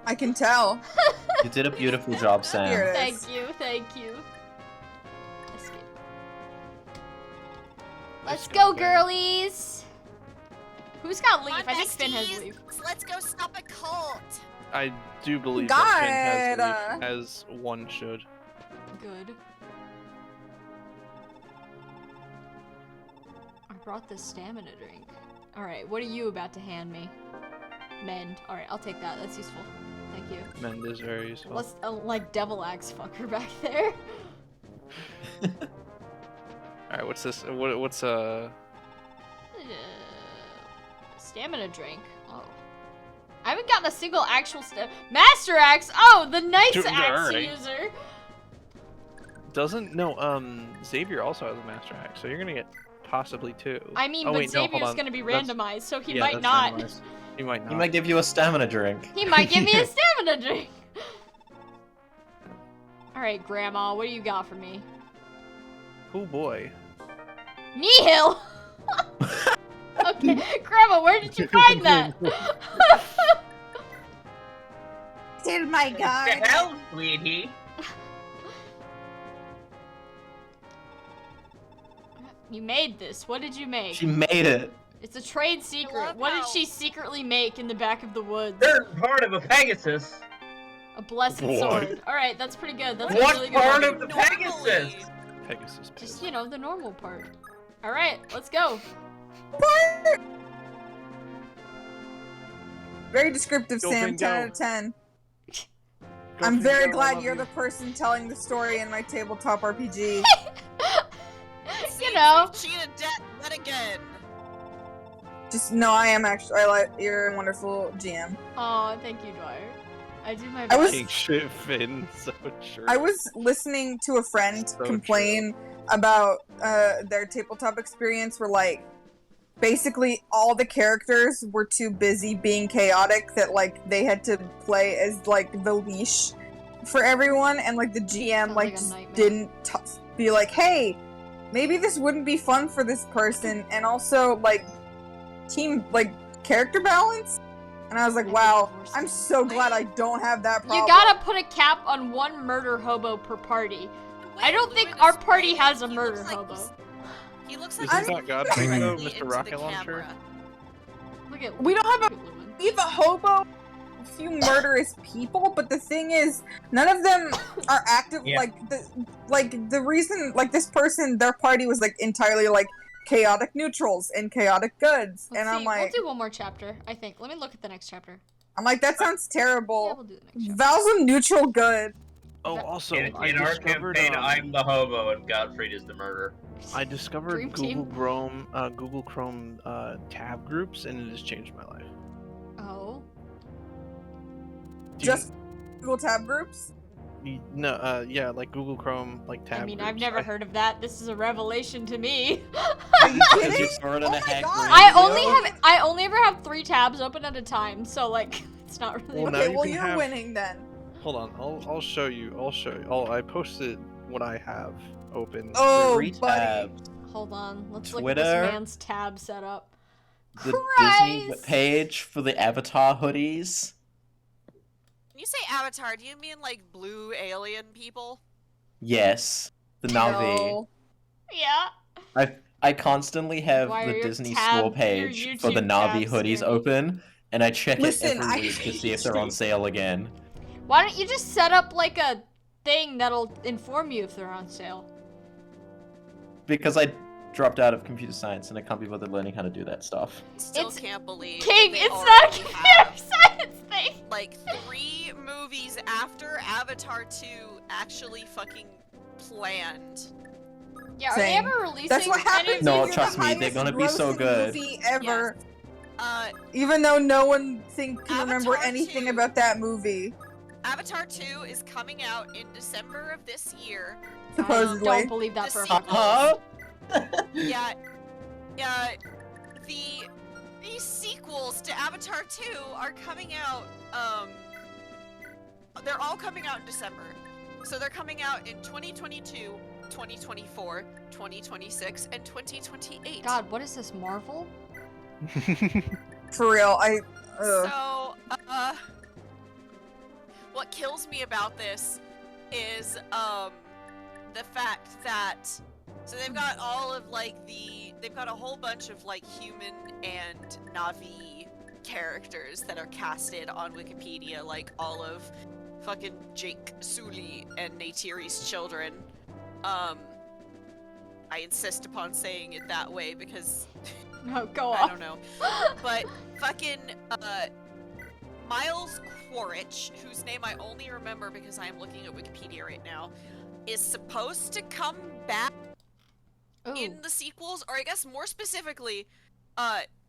I can tell. You did a beautiful job, Sam. Here it is. Thank you, thank you. Escape. Let's go, girlies! Who's got leaf? I think Finn has leaf. Let's go stop a cult. I do believe God, that Finn has leaf, as one should. Good. I brought the stamina drink. Alright, what are you about to hand me? Mend. Alright, I'll take that. That's useful. Thank you. Mend is very useful. Let's, like, devil axe fucker back there. Alright, what's this? What's Stamina drink. Oh. I haven't gotten a single actual Master Axe! Oh, the Knight's Dude, Axe alright. user! Xavier also has a Master Axe, so you're gonna get possibly two. I mean, Oh, but wait, no, hold Xavier's on. gonna be That's- randomized, so he yeah, might that's not. randomized. He might not. He might give you a stamina drink. He might give me a stamina drink. Alright, Grandma, what do you got for me? Oh boy. Nihil! Okay, Grandma, where did you find that? Oh my What god. the hell, sweetie? You made this. What did you make? She made it. It's a trade secret. love What did how- she secretly make in the back of the woods? Third part of a Pegasus. A blessed What? sword. Alright, that's pretty good. That's a What really good part one. of the Normally- Pegasus? Pegasus. Just, you know, the normal part. Alright, let's go. Very descriptive, Go, Sam. Finn, 10 go. out of 10. Go, I'm Finn, very go, I glad love you're you. the person telling the story in my tabletop RPG. You know. Cheated death yet again. Just no, I am actually. I like you're a wonderful GM. Aw, thank you, Dwyer. I do my I best. was- King shit, Finn. So true. I was listening to a friend So complain about their tabletop experience where like basically all the characters were too busy being chaotic that like they had to play as like the leash for everyone, and like the GM Sounds like a just nightmare. didn't be like, hey, maybe this wouldn't be fun for this person, and also like team like character balance. And I was like, I wow, think I'm worse. so glad I don't have that problem. You gotta put a cap on one murder hobo per party. I don't think Lumen our is party great. has a He murder looks like hobo. He looks Is like this he's not God directly Bingo, into Mr. the Rocket Launcher? camera. Look at We don't have a- Lumen. We have a hobo few murderous people, but the thing is, none of them are active. Yeah. The reason, like, this person, their party was like entirely like chaotic neutrals and chaotic goods, Let's and see. I'm like, We'll do one more chapter, I think. Let me look at the next chapter. that sounds terrible. Yeah, we'll do the next chapter. Val's a neutral good. Oh, also, In I our discovered, campaign, I'm the hobo and Godfried is the murderer. I discovered Dream Google team. Chrome tab groups, and it has changed my life. Oh. Do Just Google tab groups. no, yeah, like Google Chrome, like tab. I mean, groups. I've never heard of that. This is a revelation to me. Are you Because kidding? you saw it in Oh a my hack God. radio? I only ever have 3 tabs open at a time, so like it's not really. Well, now Okay, you well can you're have- winning then. Hold on, I'll show you. I posted what I have open. Oh, 3 buddy. tabs. Hold on. Let's look Twitter. at this man's tab setup. The Disney Christ! page for the Avatar hoodies. When you say avatar, do you mean like blue alien people? Yes. The Navi. No. Yeah. I constantly have Why are the your Disney tab- store page your for the YouTube Navi tabs hoodies scaring me? open, and I check Listen, it every I week to see if hate they're on you. sale again. Why don't you just set up like a thing that'll inform you if they're on sale? Because I dropped out of computer science and I can't be bothered learning how to do that stuff. Still It's- can't believe King, that they it's not a already computer have, science thing. like 3 movies after Avatar 2 actually fucking planned. Yeah, are they Same. ever releasing That's what any happens. of No, when these? you're trust the me, they're highest gonna be so grossing good. Movie ever, Even though no one can remember Avatar anything 2. about that movie, Avatar 2 is coming out in December of this year. I supposedly. don't believe that for a The fact. Huh? Yeah, the sequels to Avatar 2 are coming out, they're all coming out in December. So they're coming out in 2022, 2024, 2026, and 2028. God, what is this, Marvel? For real, So, what kills me about this is, the fact that, so they've got all of, like, they've got a whole bunch of, like, human and Na'vi characters that are casted on Wikipedia, like all of fucking Jake Sully and Neytiri's children. I insist upon saying it that way because No, go I on. don't know. But fucking Miles Quaritch, whose name I only remember because I am looking at Wikipedia right now, is supposed to come back Ooh. in the sequels, or I guess more specifically,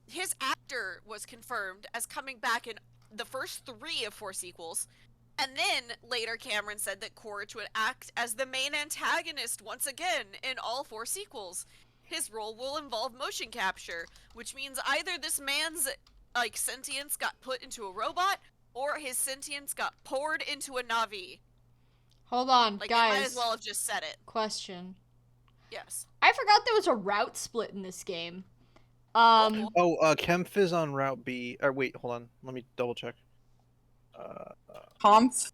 his actor was confirmed as coming back in the first 3 of 4 sequels. And then later Cameron said that Quaritch would act as the main antagonist once again in all 4 sequels. His role will involve motion capture, which means either this man's like sentience got put into a robot, or his sentience got poured into a Na'vi. Hold on, Like, guys. they might as well have just said it. Question. Yes. I forgot there was a route split in this game. cool. Kemph is on Route B. Or wait, hold on. Let me double check. Humph.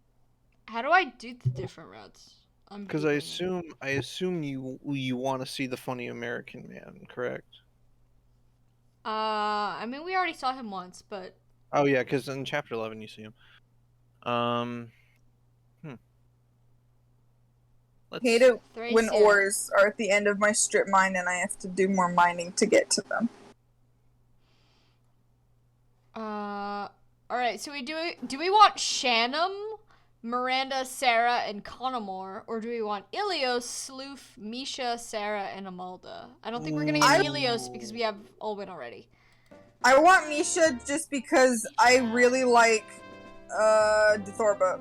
How do I do the different routes? Because I assume you want to see the funny American man, correct? I mean, we already saw him once, but Oh yeah, because in chapter 11 you see him. Let's... Hate it when Thracia. ores are at the end of my strip mine and I have to do more mining to get to them. All right. So do we want Shannon, Miranda, Sarah, and Connemore, or do we want Ilios, Sloof, Misha, Sarah, and Amalda? I don't think we're gonna get Ilios because we have Olwyn already. I want Misha just because I really like Dithorba.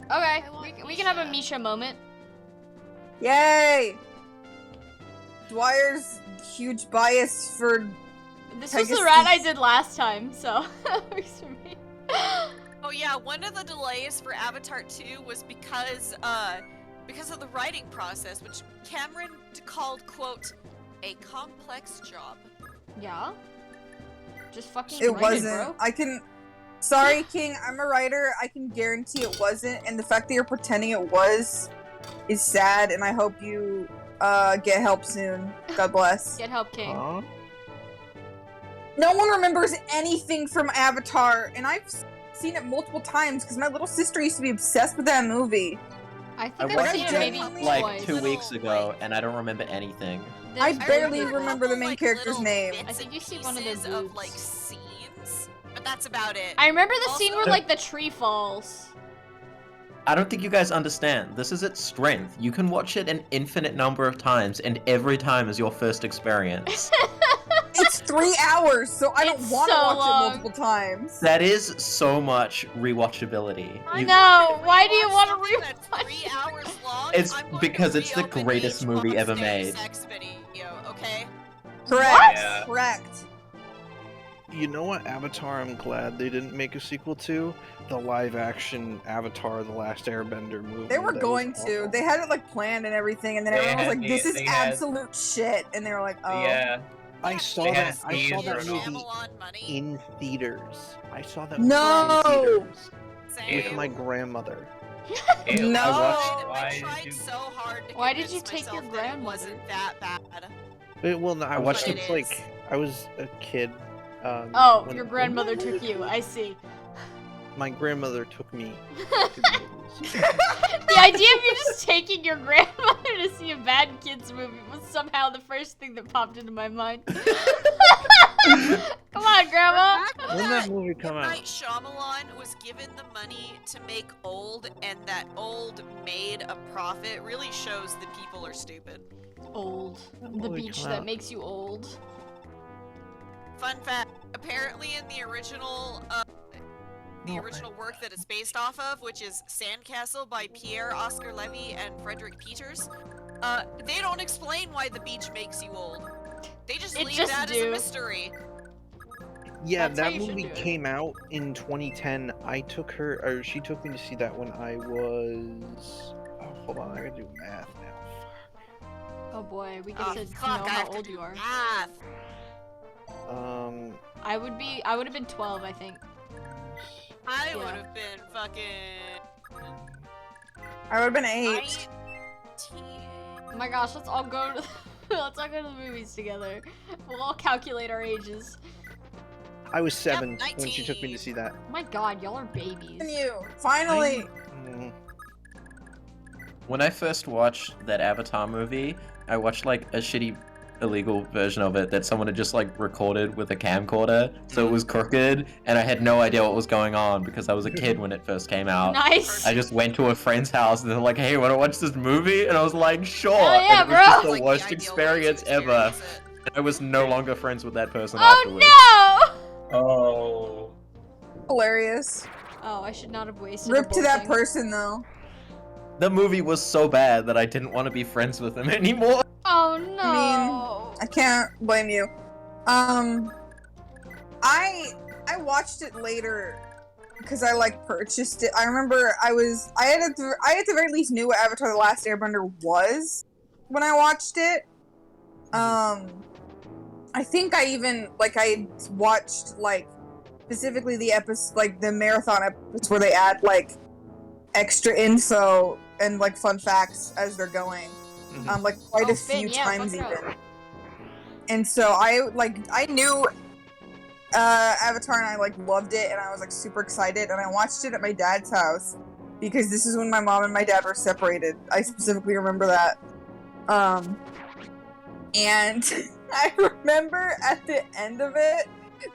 Okay, I want we can have a Misha. Misha moment. Yay! Dwyer's huge bias for This was the Pegasus. rat I did last time, so that works for me. Oh yeah, one of the delays for Avatar 2 was because of the writing process, which Cameron called, quote, a complex job. Yeah. Just fucking it write wasn't. bro. Sorry, King, I'm a writer. I can guarantee it wasn't, and the fact that you're pretending it was is sad, and I hope you get help soon. God bless. Get help, King. No one remembers anything from Avatar, and I've seen it multiple times because my little sister used to be obsessed with that movie. I I think I've watched seen it it maybe like twice. 2 weeks ago, Like- and I don't remember anything. I There's- barely remember a remember the couple, main like, character's little name. bits I think and you see one of their pieces of boobs. like scenes, but that's about it. I remember the scene where Also- like the tree falls. I don't think you guys understand. This is its strength. You can watch it an infinite number of times, and every time is your first experience. It's 3 hours, so I don't It's want to so watch long. it multiple times. That is so much rewatchability. I You- know. If Why we do you watch want to something that's rewatch? 3 hours long? It's I'm going because to it's the reopen greatest each movie ever monster's made. Sex video, okay? Correct. Yeah. Correct. You know what Avatar I'm glad they didn't make a sequel to? The live-action Avatar: The Last Airbender movie. They were that going was to. awful. They had it like planned and everything, and then They everyone was had like, the- "This is they had- absolute shit," and they were like, "Oh." Yeah. I saw They that. had I saw teasers that and all. movie Shyamalan money. in theaters. I saw that No! movie in theaters Same. with my grandmother. Ew, No! I Why tried did you? so hard to Why did convince you take your myself that it grandmother? wasn't that bad. Well, no, I watched was it. like I was a kid. Oh, when- your grandmother took you. I see. My grandmother took me to the movies. The idea of you just taking your grandmother to see a bad kids movie was somehow the first thing that popped into my mind. Come on, Grandma. When that movie come M. out? Night Shyamalan was given the money to make Old, and that Old made a profit really shows that people are stupid. Old. That The movie beach come that out. makes you old. Fun fact: apparently, in the original, No, original work that it's based off of, which is Sandcastle by Pierre Oscar Levy and Frederick Peters, they don't explain why the beach makes you old. They just It leave just that as do. a mystery. Yeah, That's how that you should movie do it. came out in 2010. I took her, or she took me to see that when I was. Oh, hold on, I gotta do math now. Oh boy, we get Oh, to fuck, know I how have to old do you are. math. I would have been 12, I think. I Yeah. would have been fucking I would have been 8. 19. Oh my gosh, let's all go to let's all go to the movies together. We'll all calculate our ages. I was 7 when she took me 19. to see that. Oh my god, y'all are babies. And you finally. Mm, When I first watched that Avatar movie, I watched like a shitty illegal version of it that someone had just like recorded with a camcorder, so it was crooked, and I had no idea what was going on because I was a kid when it first came out. Nice. I just went to a friend's house and they're like, "Hey, wanna watch this movie?" And I was like, "Sure." Hell yeah, and it was bro. just Sounds the like worst ideal way to experience ever. experience it. I was no longer friends with that person Oh afterwards. no! Oh. Hilarious. Oh, I should not have wasted. Rip a to that blessing. person though. The movie was so bad that I didn't want to be friends with him anymore. Oh no! I can't blame you. I watched it later because I like purchased it. I remember I at the very least knew what Avatar: The Last Airbender was when I watched it. I think I even I watched like specifically the episode, like the marathon episodes where they add like extra info and like fun facts as they're going. Like quite Oh, a Finn, few yeah, times fuck it even. up. And so I knew Avatar and I like loved it and I was like super excited and I watched it at my dad's house because this is when my mom and my dad were separated. I specifically remember that. And I remember at the end of it,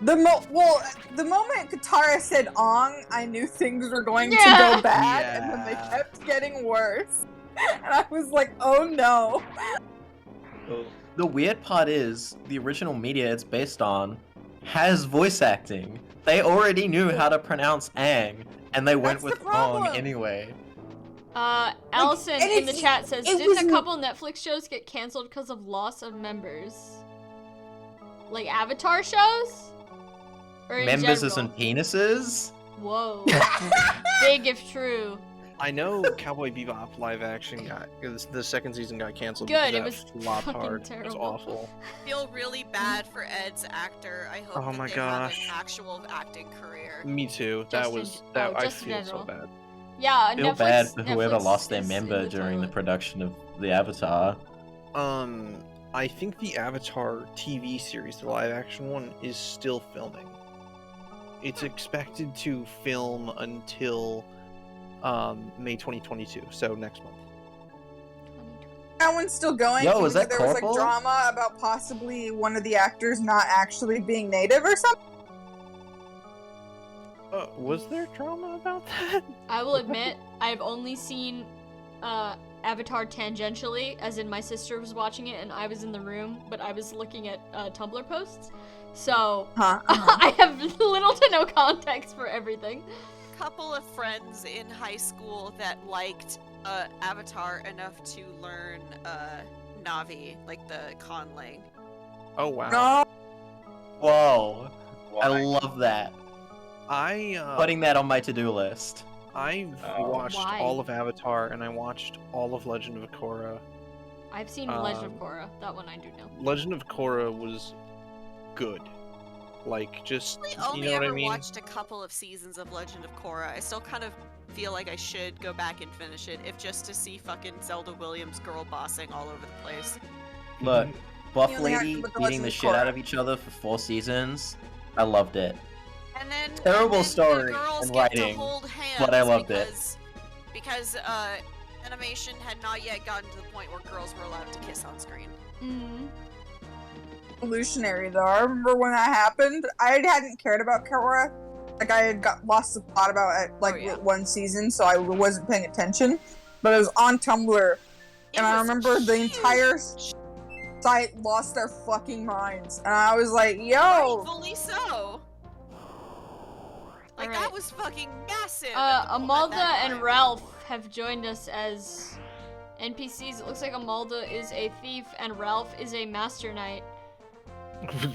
the moment Katara said "Ong," I knew things were going to Yeah. go bad, and then they Yeah. kept getting worse. And I was like, "Oh no!" Oh. The weird part is, the original media it's based on has voice acting. They already knew how to pronounce Aang, and they went That's with the problem. Ong anyway. Allison and in the it's- chat says, it didn't was a n- couple Netflix shows get canceled because of loss of members? Like Avatar shows? Or in Members general? and penises? Whoa. Big if true. I know Cowboy Bebop live action the second season got canceled. Good, because it that was flopped fucking hard. It was terrible. awful. I feel really bad for Ed's actor. I hope Oh that my they gosh. have an actual acting career. Me too. That Just in- was that. oh, I just in feel so general. bad. Yeah, I feel Netflix, bad for whoever Netflix lost their is in member during the toilet. production of the Avatar. I think the Avatar TV series, the live action one, is still filming. it's expected to film until May 2022, so next month. That one's still going. Yo, Even is that though there was like Corporal? drama about possibly one of the actors not actually being native or something. Was there drama about that? I will admit, I've only seen Avatar tangentially, as in my sister was watching it and I was in the room, but I was looking at Tumblr posts. So, I have little to no context for everything. Couple of friends in high school that liked Avatar enough to learn Navi, like the conlang. Oh wow. No. Whoa. I Why? love that. Putting that on my to-do list. I Oh. watched Why? all of Avatar and I watched all of Legend of Korra. I've seen Legend of Korra. That one I do know. Legend of Korra was good. Like, just, I only you know what ever I mean? watched a couple of seasons of Legend of Korra. I still kind of feel like I should go back and finish it, if just to see fucking Zelda Williams girl bossing all over the place. Look, Buff You only have to Lady put the beating Legend the of shit out Korra. of each other for 4 seasons. I loved it. And then Terrible and then story the girls and get to writing, hold hands but I loved it. because animation had not yet gotten to the point where girls were allowed to kiss on screen. Mm. Revolutionary though. I remember when that happened. I hadn't cared about Korra. Like I had got lost the plot about it, like Oh, yeah. one season, so I wasn't paying attention. But it was on Tumblr, and I was remember the entire huge. site lost their fucking minds, and I was like, "Yo, Rightfully so. Like Alright. that was fucking massive. at the mo- at Amalda that and time. Ralph have joined us as NPCs. It looks like Amalda is a thief and Ralph is a master knight,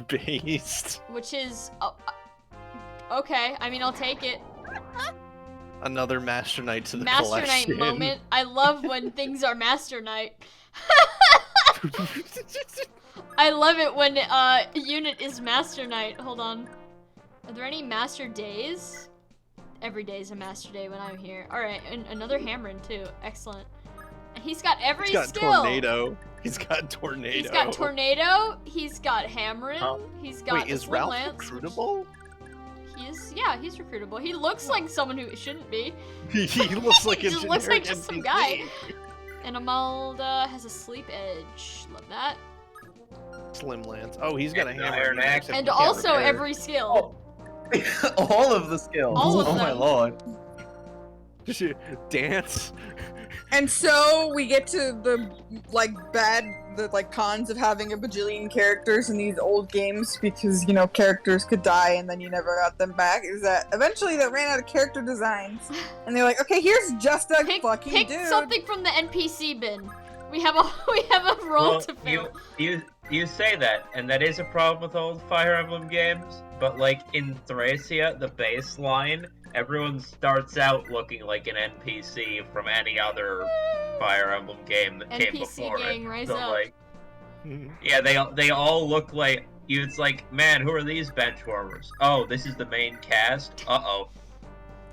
Based. which is okay. I mean, I'll take it. Another Master Knight to the Master Knight collection. moment. I love when things are Master Knight. I love it when unit is Master Knight. Hold on. Are there any Master Days? Every day is a Master Day when I'm here. Alright, and another Hamrin too. Excellent. And he's got every He's got skill. Tornado. He's got Tornado. He's got Tornado. He's got Hamrin. Oh. He's got Wait, the is Slim Ralph Lance. recruitable? He is, yeah, he's recruitable. He looks like someone who shouldn't be. He looks like He a just looks like generic just some NPC. guy. And Amalda has a sleep edge. Love that. Slim Lance. Oh, he's got a And hammer. Iron Axe. And He can't also repair. every skill. All of the skills. All of oh my them. lord. Dance. And so we get to the cons of having a bajillion characters in these old games because characters could die and then you never got them back. Is that eventually they ran out of character designs and they're like, okay, here's just a fucking Pick dude. something from the NPC bin. We have a role Well, to fill. you say that, and that is a problem with old Fire Emblem games, but like in Thracia, the baseline, everyone starts out looking like an NPC from any other Fire Emblem game that came NPC before gang, it. rise So up. like, yeah, they all look like it's like, man, who are these bench warmers? Oh, this is the main cast. Uh-oh.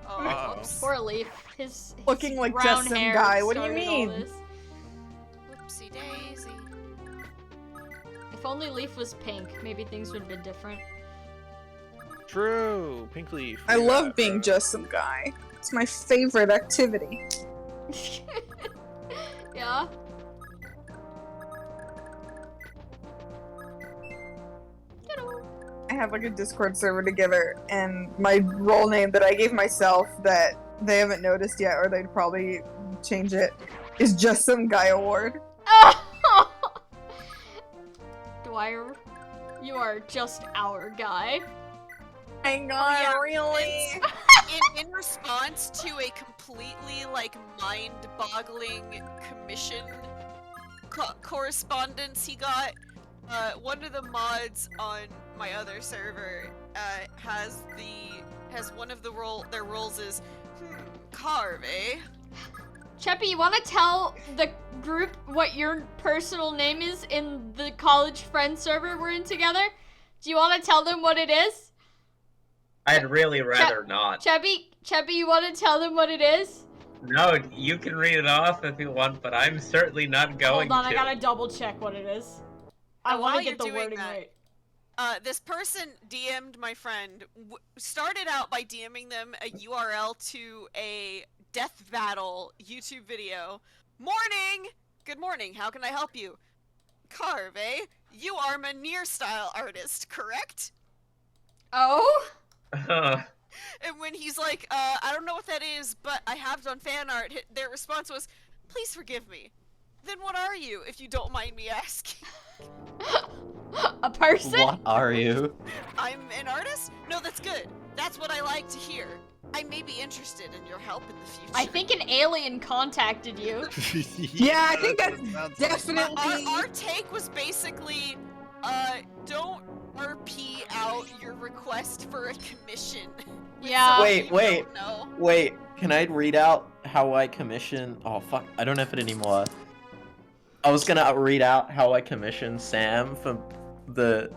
Oh, Uh-oh. whoops. Poor Leaf. His Looking like brown just some hair guy. What do you started all mean? this. Whoopsie daisy. If only Leaf was pink, maybe things would have been different. True. Pink Leaf. I Yeah, love being bro. just some guy. It's my favorite activity. Yeah. I have like a Discord server together, and my role name that I gave myself that they haven't noticed yet, or they'd probably change it, is Just Some Guy Award. Dwyer, you are just our guy. My God, yeah, really? In response to a completely like mind-boggling commission correspondence he got, one of the mods on my other server has one of their roles is carve, eh? Cheppy, you want to tell the group what your personal name is in the college friend server we're in together? Do you want to tell them what it is? I'd really rather not. Cheppy, you want to tell them what it is? No, you can read it off if you want, but I'm certainly not going Hold on, to. I gotta double check what it is. I And want while to get the you're doing wording that, right. This person DM'd my friend, started out by DMing them a URL to a death battle YouTube video. Morning! Good morning, how can I help you? Carve, eh? You are a near style artist, correct? Oh? And when he's like, I don't know what that is, but I have done fan art, their response was, please forgive me. Then what are you, if you don't mind me asking? A person? What are you? I'm an artist? No, that's good. That's what I like to hear. I may be interested in your help in the future. I think an alien contacted you. Yeah, I think that's sounds definitely. Our take was basically, don't RP out your request for a commission. with Yeah. someone Wait, you wait. don't know. Wait, can I read out how I commission? Oh fuck, I don't have it anymore. I was gonna read out how I commissioned Sam from the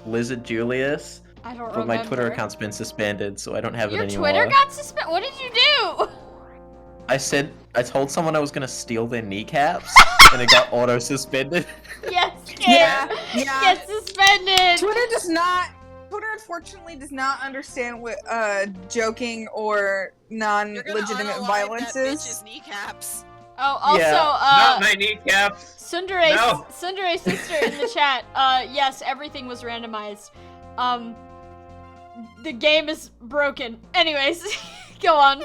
Lizard Julius, I don't but remember. my Twitter account's been suspended, so I don't have Your it anymore. Twitter got suspended? What did you do? I told someone I was gonna steal their kneecaps, and it got auto suspended. Yes, kid. Yeah. Get suspended. Twitter unfortunately does not understand what joking or You're gonna non-legitimate unalive violence that is. bitch's kneecaps. Oh, also, Yeah. Not my kneecaps. Sundare's No. sister in the chat. Yes, everything was randomized. The game is broken. Anyways, go on.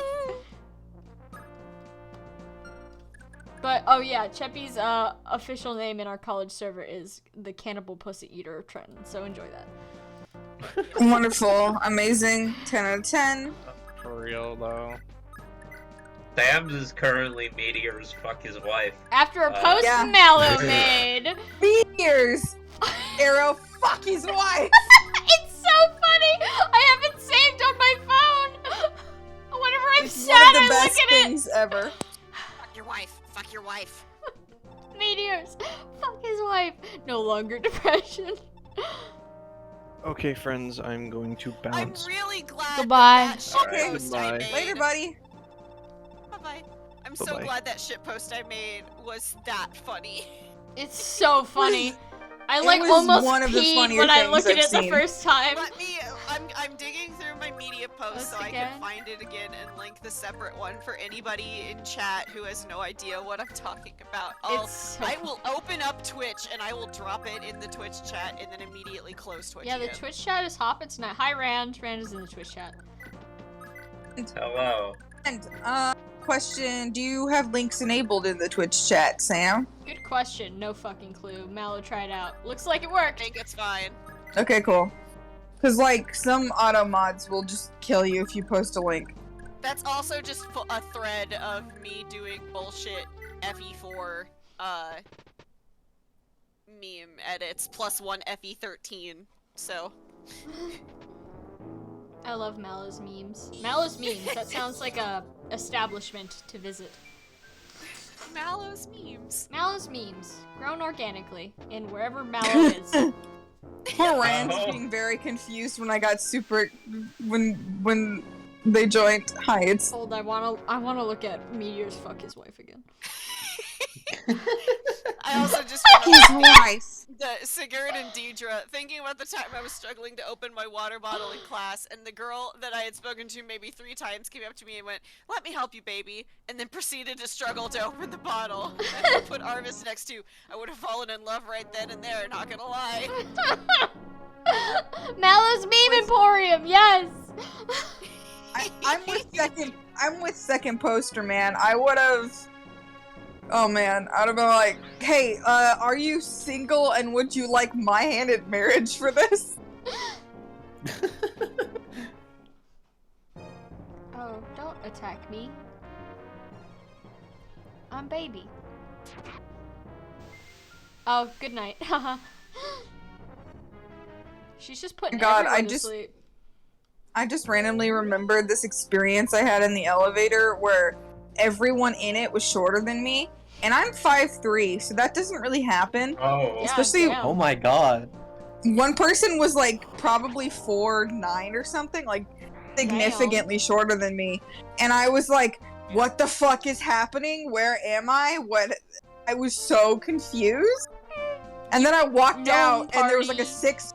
But oh yeah, Cheppy's official name in our college server is the Cannibal Pussy Eater of Trenton. So enjoy that. Wonderful, amazing, 10 out of 10. For real though. Sam's is currently Meteor's fuck his wife. After a post Yeah. Mallow made. Meteors! Arrow, fuck his wife! It's so funny! I have it saved on my phone! Whenever I'm It's sad, one of the I best look at it! things ever. Fuck your wife. Fuck your wife. Meteors! Fuck his wife! No longer depression. Okay, friends, I'm going to I'm bounce. really glad Goodbye. that shit Okay. post I Goodbye. made. Later, buddy. Bye-bye. I'm so Bye-bye. glad that shit post I made was that funny. It's so funny. I It like was almost one of the peed funnier when I things looked at I've it the seen. first time. I'm digging through my media posts Post so I again? can find it again and link the separate one for anybody in chat who has no idea what I'm talking about. It's so I will open up Twitch and I will drop it in the Twitch chat and then immediately close Twitch Yeah, the again. Twitch chat is hopping tonight. Hi, Rand. Rand is in the Twitch chat. Hello. And, question, do you have links enabled in the Twitch chat, Sam? Good question. No fucking clue. Mallow tried out. Looks like it I worked. think it's fine. Okay, cool. Cause like, some auto mods will just kill you if you post a link. That's also just a thread of me doing bullshit FE4 meme edits plus one FE13. So I love Mallow's memes. Mallow's memes. That sounds like a establishment to visit. Mallow's memes. Mallow's memes, grown organically, in wherever Mallow is. Poor Rand is Oh. being very confused when I got super when they joined. Hi, it's Hold, I wanna look at Meteor's fuck his wife again. I also just his wife. the Sigurd and Deidre, thinking about the time I was struggling to open my water bottle in class, and the girl that I had spoken to maybe 3 times came up to me and went, "Let me help you, baby," and then proceeded to struggle to open the bottle. And I put Arvis next to, I would have fallen in love right then and there, not gonna lie. Mallow's meme emporium, yes. I'm with second poster, man. I would have. Oh man, I'd have been like, "Hey, are you single and would you like my hand in marriage for this?" Oh, don't attack me. I'm baby. Oh, good night. Haha. She's just putting God, everyone I to just- sleep. I just randomly remembered this experience I had in the elevator where everyone in it was shorter than me, and I'm 5'3", so that doesn't really happen. Oh. Yeah, especially- damn. Oh my god. One person was like probably 4'9" or something, like significantly shorter than me, and I was like, "What the fuck is happening? Where am I? What?" I was so confused. And then I walked No out, and there was like a party.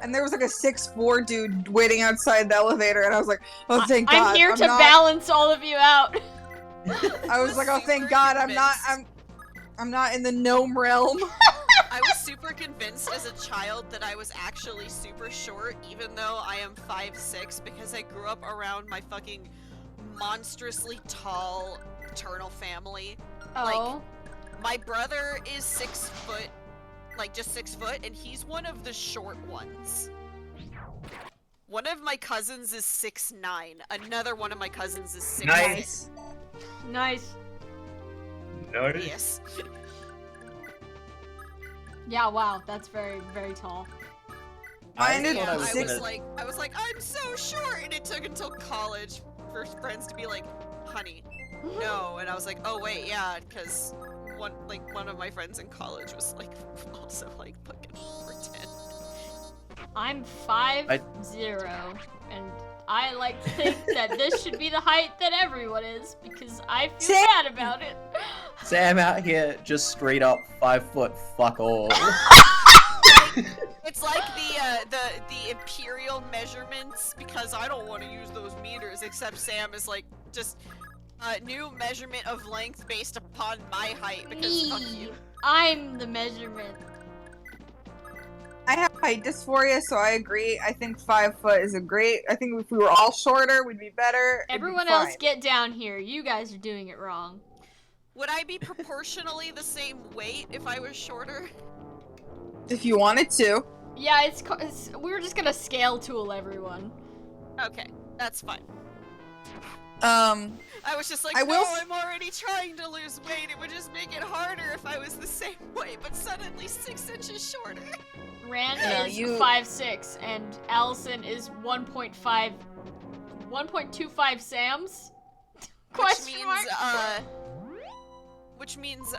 and there was like a 6'4" dude waiting outside the elevator, and I was like, oh, thank God. I'm here to not... balance all of you out. I was like, oh, thank God, I'm not in the gnome realm. I was super convinced as a child that I was actually super short, even though I am 5'6", because I grew up around my fucking monstrously tall paternal family. Oh. Like, my brother is 6 foot, like just 6 foot, and he's one of the short ones. One of my cousins is 6'9". Another one of my cousins is 6'8". Nice. Nice. Notice. Yes. Yeah, wow, that's very, very tall. Mine is Yeah, I was was gonna- like, I'm so short, and it took until college for friends to be like, honey, no, and I was like, oh wait, yeah, because one of my friends in college was like also like fucking over 10. I'm 5'0", and I like to think that this should be the height that everyone is, because I feel Same. bad about it. Sam out here just straight up 5 foot fuck all. It's like the imperial measurements, because I don't want to use those meters, except Sam is like just a new measurement of length based upon my height, because fuck Me. you. I'm the measurement. I have height dysphoria, so I agree. I think 5 foot is a great. I think if we were all shorter, we'd be better. It'd be Everyone else fine. get down here. You guys are doing it wrong. Would I be proportionally the same weight if I was shorter? If you wanted to. Yeah, we're just gonna scale tool everyone. Okay, that's fine. I was just like, I will no, I'm already trying to lose weight. It would just make it harder if I was the same weight, but suddenly 6 inches shorter. Rand Yeah, is you- 5'6", and Allison is 1.25 Sams? Question mark? Which means,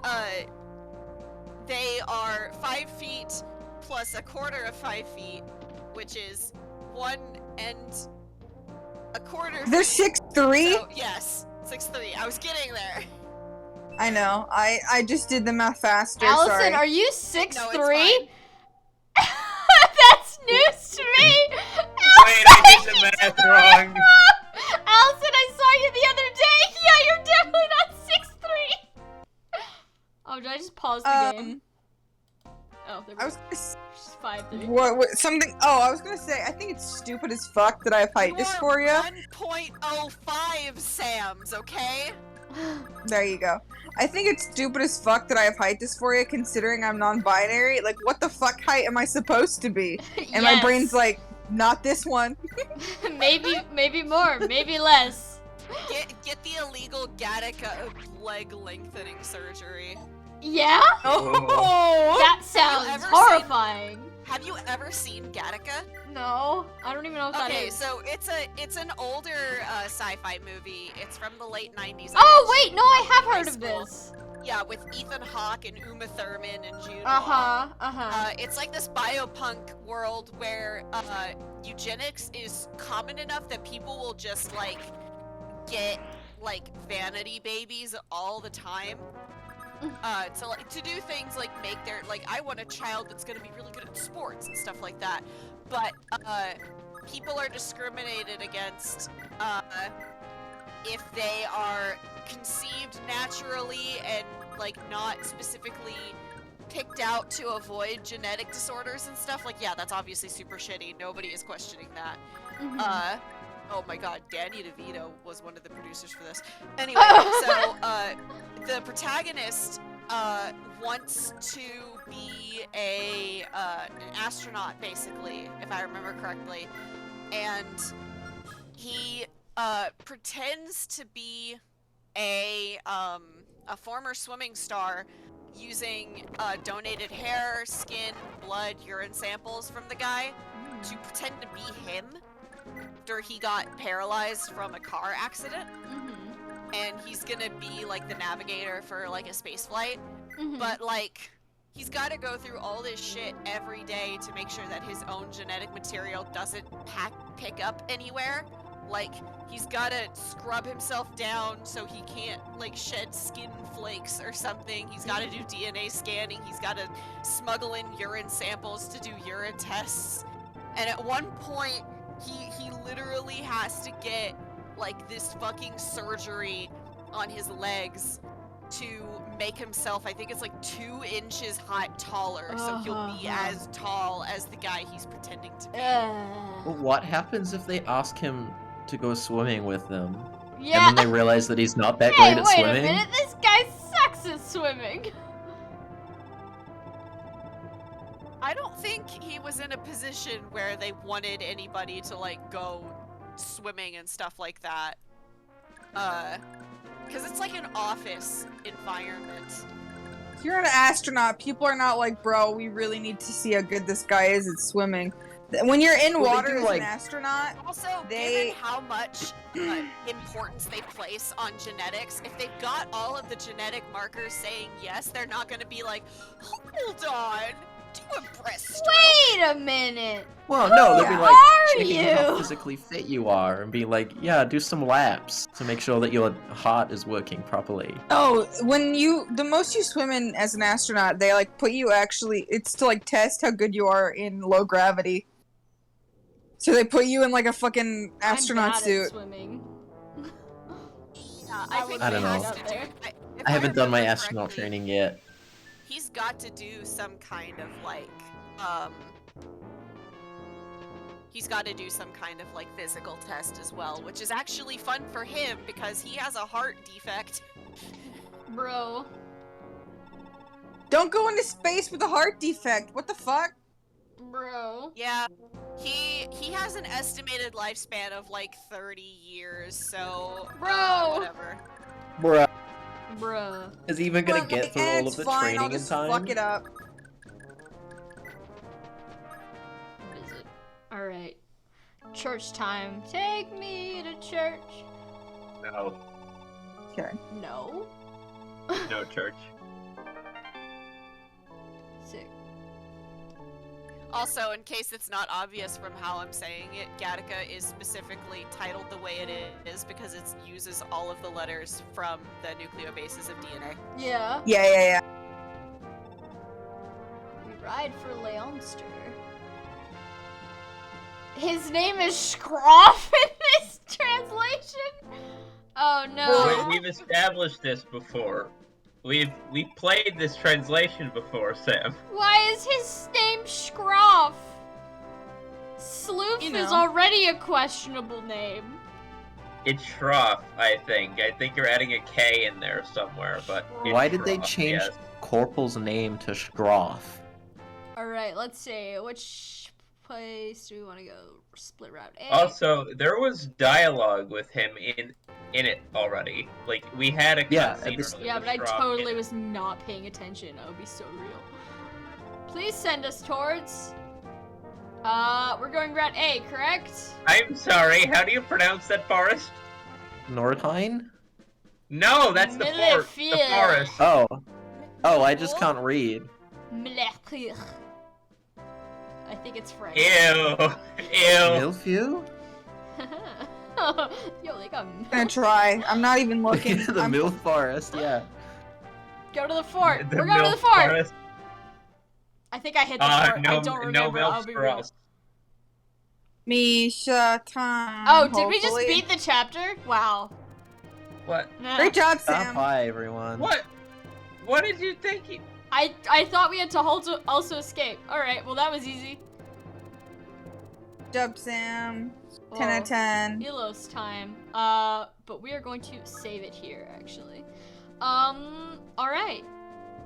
they are 5 feet plus a quarter of 5 feet, which is 1 and a quarter. They're 6'3". So, yes, 6'3". I was getting there. I know. I just did the math faster. Allison, sorry. are you No, 6'3"? it's fine. That's news to me! Wait, I did the math wrong. Allison, I saw you the other day! Yeah, you're definitely not 6'3". Oh, did I just pause the game? Oh, there we I go. was gonna s- She's 5'3". what something. Oh, I was gonna say. I think it's stupid as fuck that I have height You are dysphoria. 1.05 Sams, okay? There you go. I think it's stupid as fuck that I have height dysphoria, considering I'm non-binary. Like, what the fuck height am I supposed to be? And my brain's like, not this one. maybe more, maybe less. Get the illegal Gattaca leg lengthening surgery. Yeah? Oh. That Have sounds you ever horrifying. Have you ever seen Gattaca? No, I don't even know what that Okay, is. so it's an older sci-fi movie. It's from the late 90s. Oh wait, no, I have high heard of school. this. Yeah, with Ethan Hawke and Uma Thurman and Jude Law. Uh-huh. It's like this biopunk world where eugenics is common enough that people will just like get like vanity babies all the time. To do things like make their I want a child that's gonna be really good at sports and stuff like that. But people are discriminated against if they are conceived naturally and like not specifically picked out to avoid genetic disorders and stuff. Like, yeah, that's obviously super shitty. Nobody is questioning that. Mhm. Oh my god, Danny DeVito was one of the producers for this. Anyway, so the protagonist wants to be an astronaut, basically, if I remember correctly, and he pretends to be a former swimming star using donated hair, skin, blood, urine samples from the guy to pretend to be him after he got paralyzed from a car accident. And he's gonna be like the navigator for like a space flight. But like he's got to go through all this shit every day to make sure that his own genetic material doesn't pick up anywhere. Like, he's got to scrub himself down so he can't like shed skin flakes or something. He's got to do DNA scanning. He's got to smuggle in urine samples to do urine tests. And at one point, he literally has to get like this fucking surgery on his legs to make himself, I think it's like 2 inches taller, so he'll be as tall as the guy he's pretending to be. Well, what happens if they ask him to go swimming with them? Yeah. And then they realize that he's not that Hey, great at wait swimming? a minute, this guy sucks at swimming. I don't think he was in a position where they wanted anybody to like go swimming and stuff like that. Because it's like an office environment. If you're an astronaut, people are not like, bro, we really need to see how good this guy is at swimming. When you're in Well, they water do, as like- an astronaut, Also, They- given how much importance they place on genetics, if they've got all of the genetic markers saying yes, they're not going to be like, hold on, do a breaststroke. Wait a minute. Well, no, they'd be Who like are checking how you? physically fit you are and be like, yeah, do some laps to make sure that your heart is working properly. oh, the most you swim in as an astronaut, they like put you it's to like test how good you are in low gravity. So they put you in like a fucking astronaut I'm bad suit. At swimming. Yeah, I think I don't he has know. to do- if I haven't done my remember astronaut correctly, training yet. He's got to do some kind of like, he's got to do some kind of like physical test as well, which is actually fun for him because he has a heart defect. Bro. Don't go into space with a heart defect. What the fuck? Bro. Yeah, he has an estimated lifespan of like 30 years, so Bro. whatever. Bruh. Bruh. Is he even gonna But, get like, through all it's of the fine, training I'll in just time? fuck it up. What is it? Alright. Church time. Take me to church. No, Okay. No. no church. Sick. Also, in case it's not obvious from how I'm saying it, Gattaca is specifically titled the way it is because it uses all of the letters from the nucleobases of DNA. Yeah. Yeah. We ride for Leonster. His name is Schroff in this translation? Oh no. We've established this before. We played this translation before, Sam. Why is his name Schroff? Sloof You is know. already a questionable name. It's Schroff, I think. I think you're adding a K in there somewhere, but it's Why did they Schroff, change yes. Corporal's name to Schroff? Alright, let's see. Which place do we want to go? Split route A. Also, there was dialogue with him in it already. Like, we had a Yeah, cutscene this- earlier Yeah, with but I Schroff totally in it. was not paying attention. That would be so real. Please send us towards. We're going route A, correct? I'm sorry, how do you pronounce that forest? Nordheim? No, that's the Millefield. forest. Oh, I just can't read. Mlekhir. I think it's French. Ew. Milfew? Yo, they got I'm gonna try. I'm not even looking. the I'm- Mill Forest, yeah. Go to the fort. The We're going to the milk fort. forest. I think I hit the fort. No, I don't no remember. I'll milks be for real. us. Misha time. Oh, did we just hopefully. beat the chapter? Wow. What? Nah. Great job, Stop Sam. by, everyone. What? What did you think? I thought we had to also escape. All right. Well, that was easy. Good job, Sam. 10 out Oh. of 10. Elos time. But we are going to save it here, actually. Alright.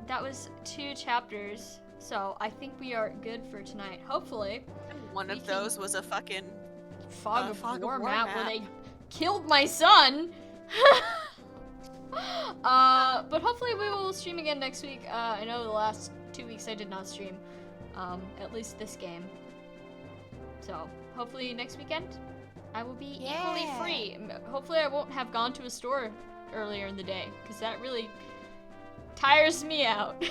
That was 2 chapters. So I think we are good for tonight. Hopefully. One We of those was a fucking Fog of Fog of War War map where map. they killed my son. But hopefully we will stream again next week. I know the last 2 weeks I did not stream. At least this game. So hopefully next weekend I will be equally free. Hopefully I won't have gone to a store earlier in the day, because that really tires me out.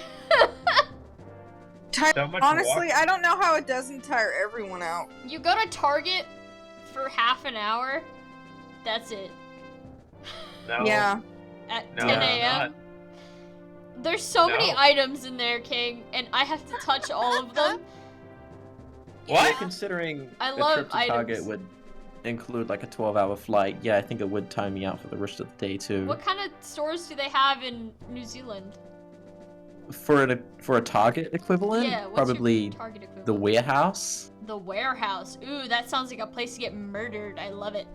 So much Honestly, walking. I don't know how it doesn't tire everyone out. You go to Target for half an hour, that's it. No. Yeah. At No, 10 it's a.m. There's so many No. items in there, King, and I have to touch all of them. What? Considering I a love trip to Target items. would include like a 12-hour flight, yeah, I think it would time me out for the rest of the day too. What kind of stores do they have in New Zealand? For a Target equivalent, Yeah, what's probably your Target equivalent? the warehouse. The warehouse. Ooh, that sounds like a place to get murdered. I love it.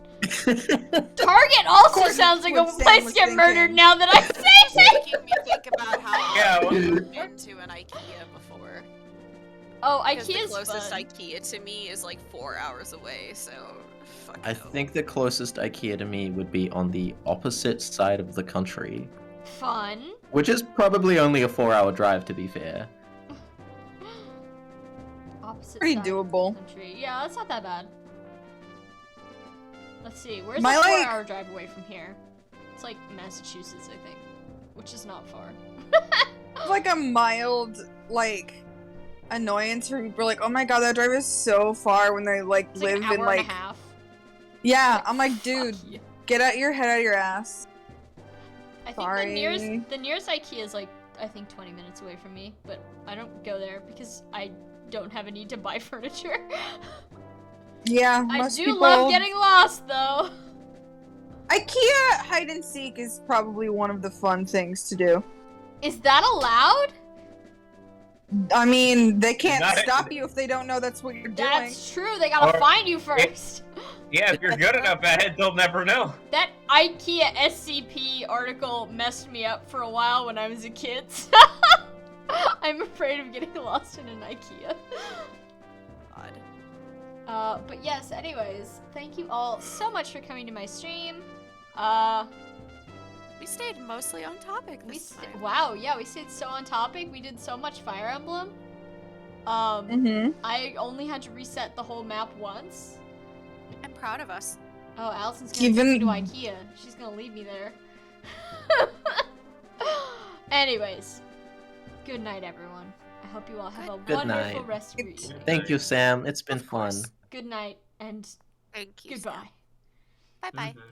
Target also course sounds it's like a what Sam place to was get murdered thinking. now that I say It's it. making me think about how Yeah, I've well- been to an IKEA before. Oh, Because the IKEA's closest fun. IKEA to me is like 4 hours away, so fuck I no. think the closest IKEA to me would be on the opposite side of the country, Fun. which is probably only a 4-hour drive to be fair. Opposite Pretty side of the doable. country. Yeah, that's not that bad. Let's see. Where's My, a like- 4-hour drive away from here? It's like Massachusetts, I think, which is not far. Like a mild, like, annoyance for people. Like, oh my god, that drive is so far when they, like, It's like live an hour in, like... and a half. Yeah, I'm like, Fuck dude, you. get out your head out of your ass. I think Sorry. the nearest IKEA is like I think 20 minutes away from me, but I don't go there because I don't have a need to buy furniture. Yeah, I most do people... love getting lost though. IKEA hide and seek is probably one of the fun things to do. Is that allowed? I mean, they can't Not- stop you if they don't know that's what you're doing. That's true. They gotta Or- find you first. Yeah, if you're good enough at it, they'll never know. That IKEA SCP article messed me up for a while when I was a kid. I'm afraid of getting lost in an IKEA. God. But yes, anyways, thank you all so much for coming to my stream. We stayed mostly on topic this time. Wow, yeah, we stayed so on topic. We did so much Fire Emblem. I only had to reset the whole map once. I'm proud of us. Oh, Allison's gonna take me Even- to IKEA. She's gonna leave me there. Anyways, good night, everyone. I hope you all have a Good wonderful night. rest of your evening. Thank you, Sam. It's been Of fun. course. Good night and Thank you. goodbye. Bye bye. Mhm.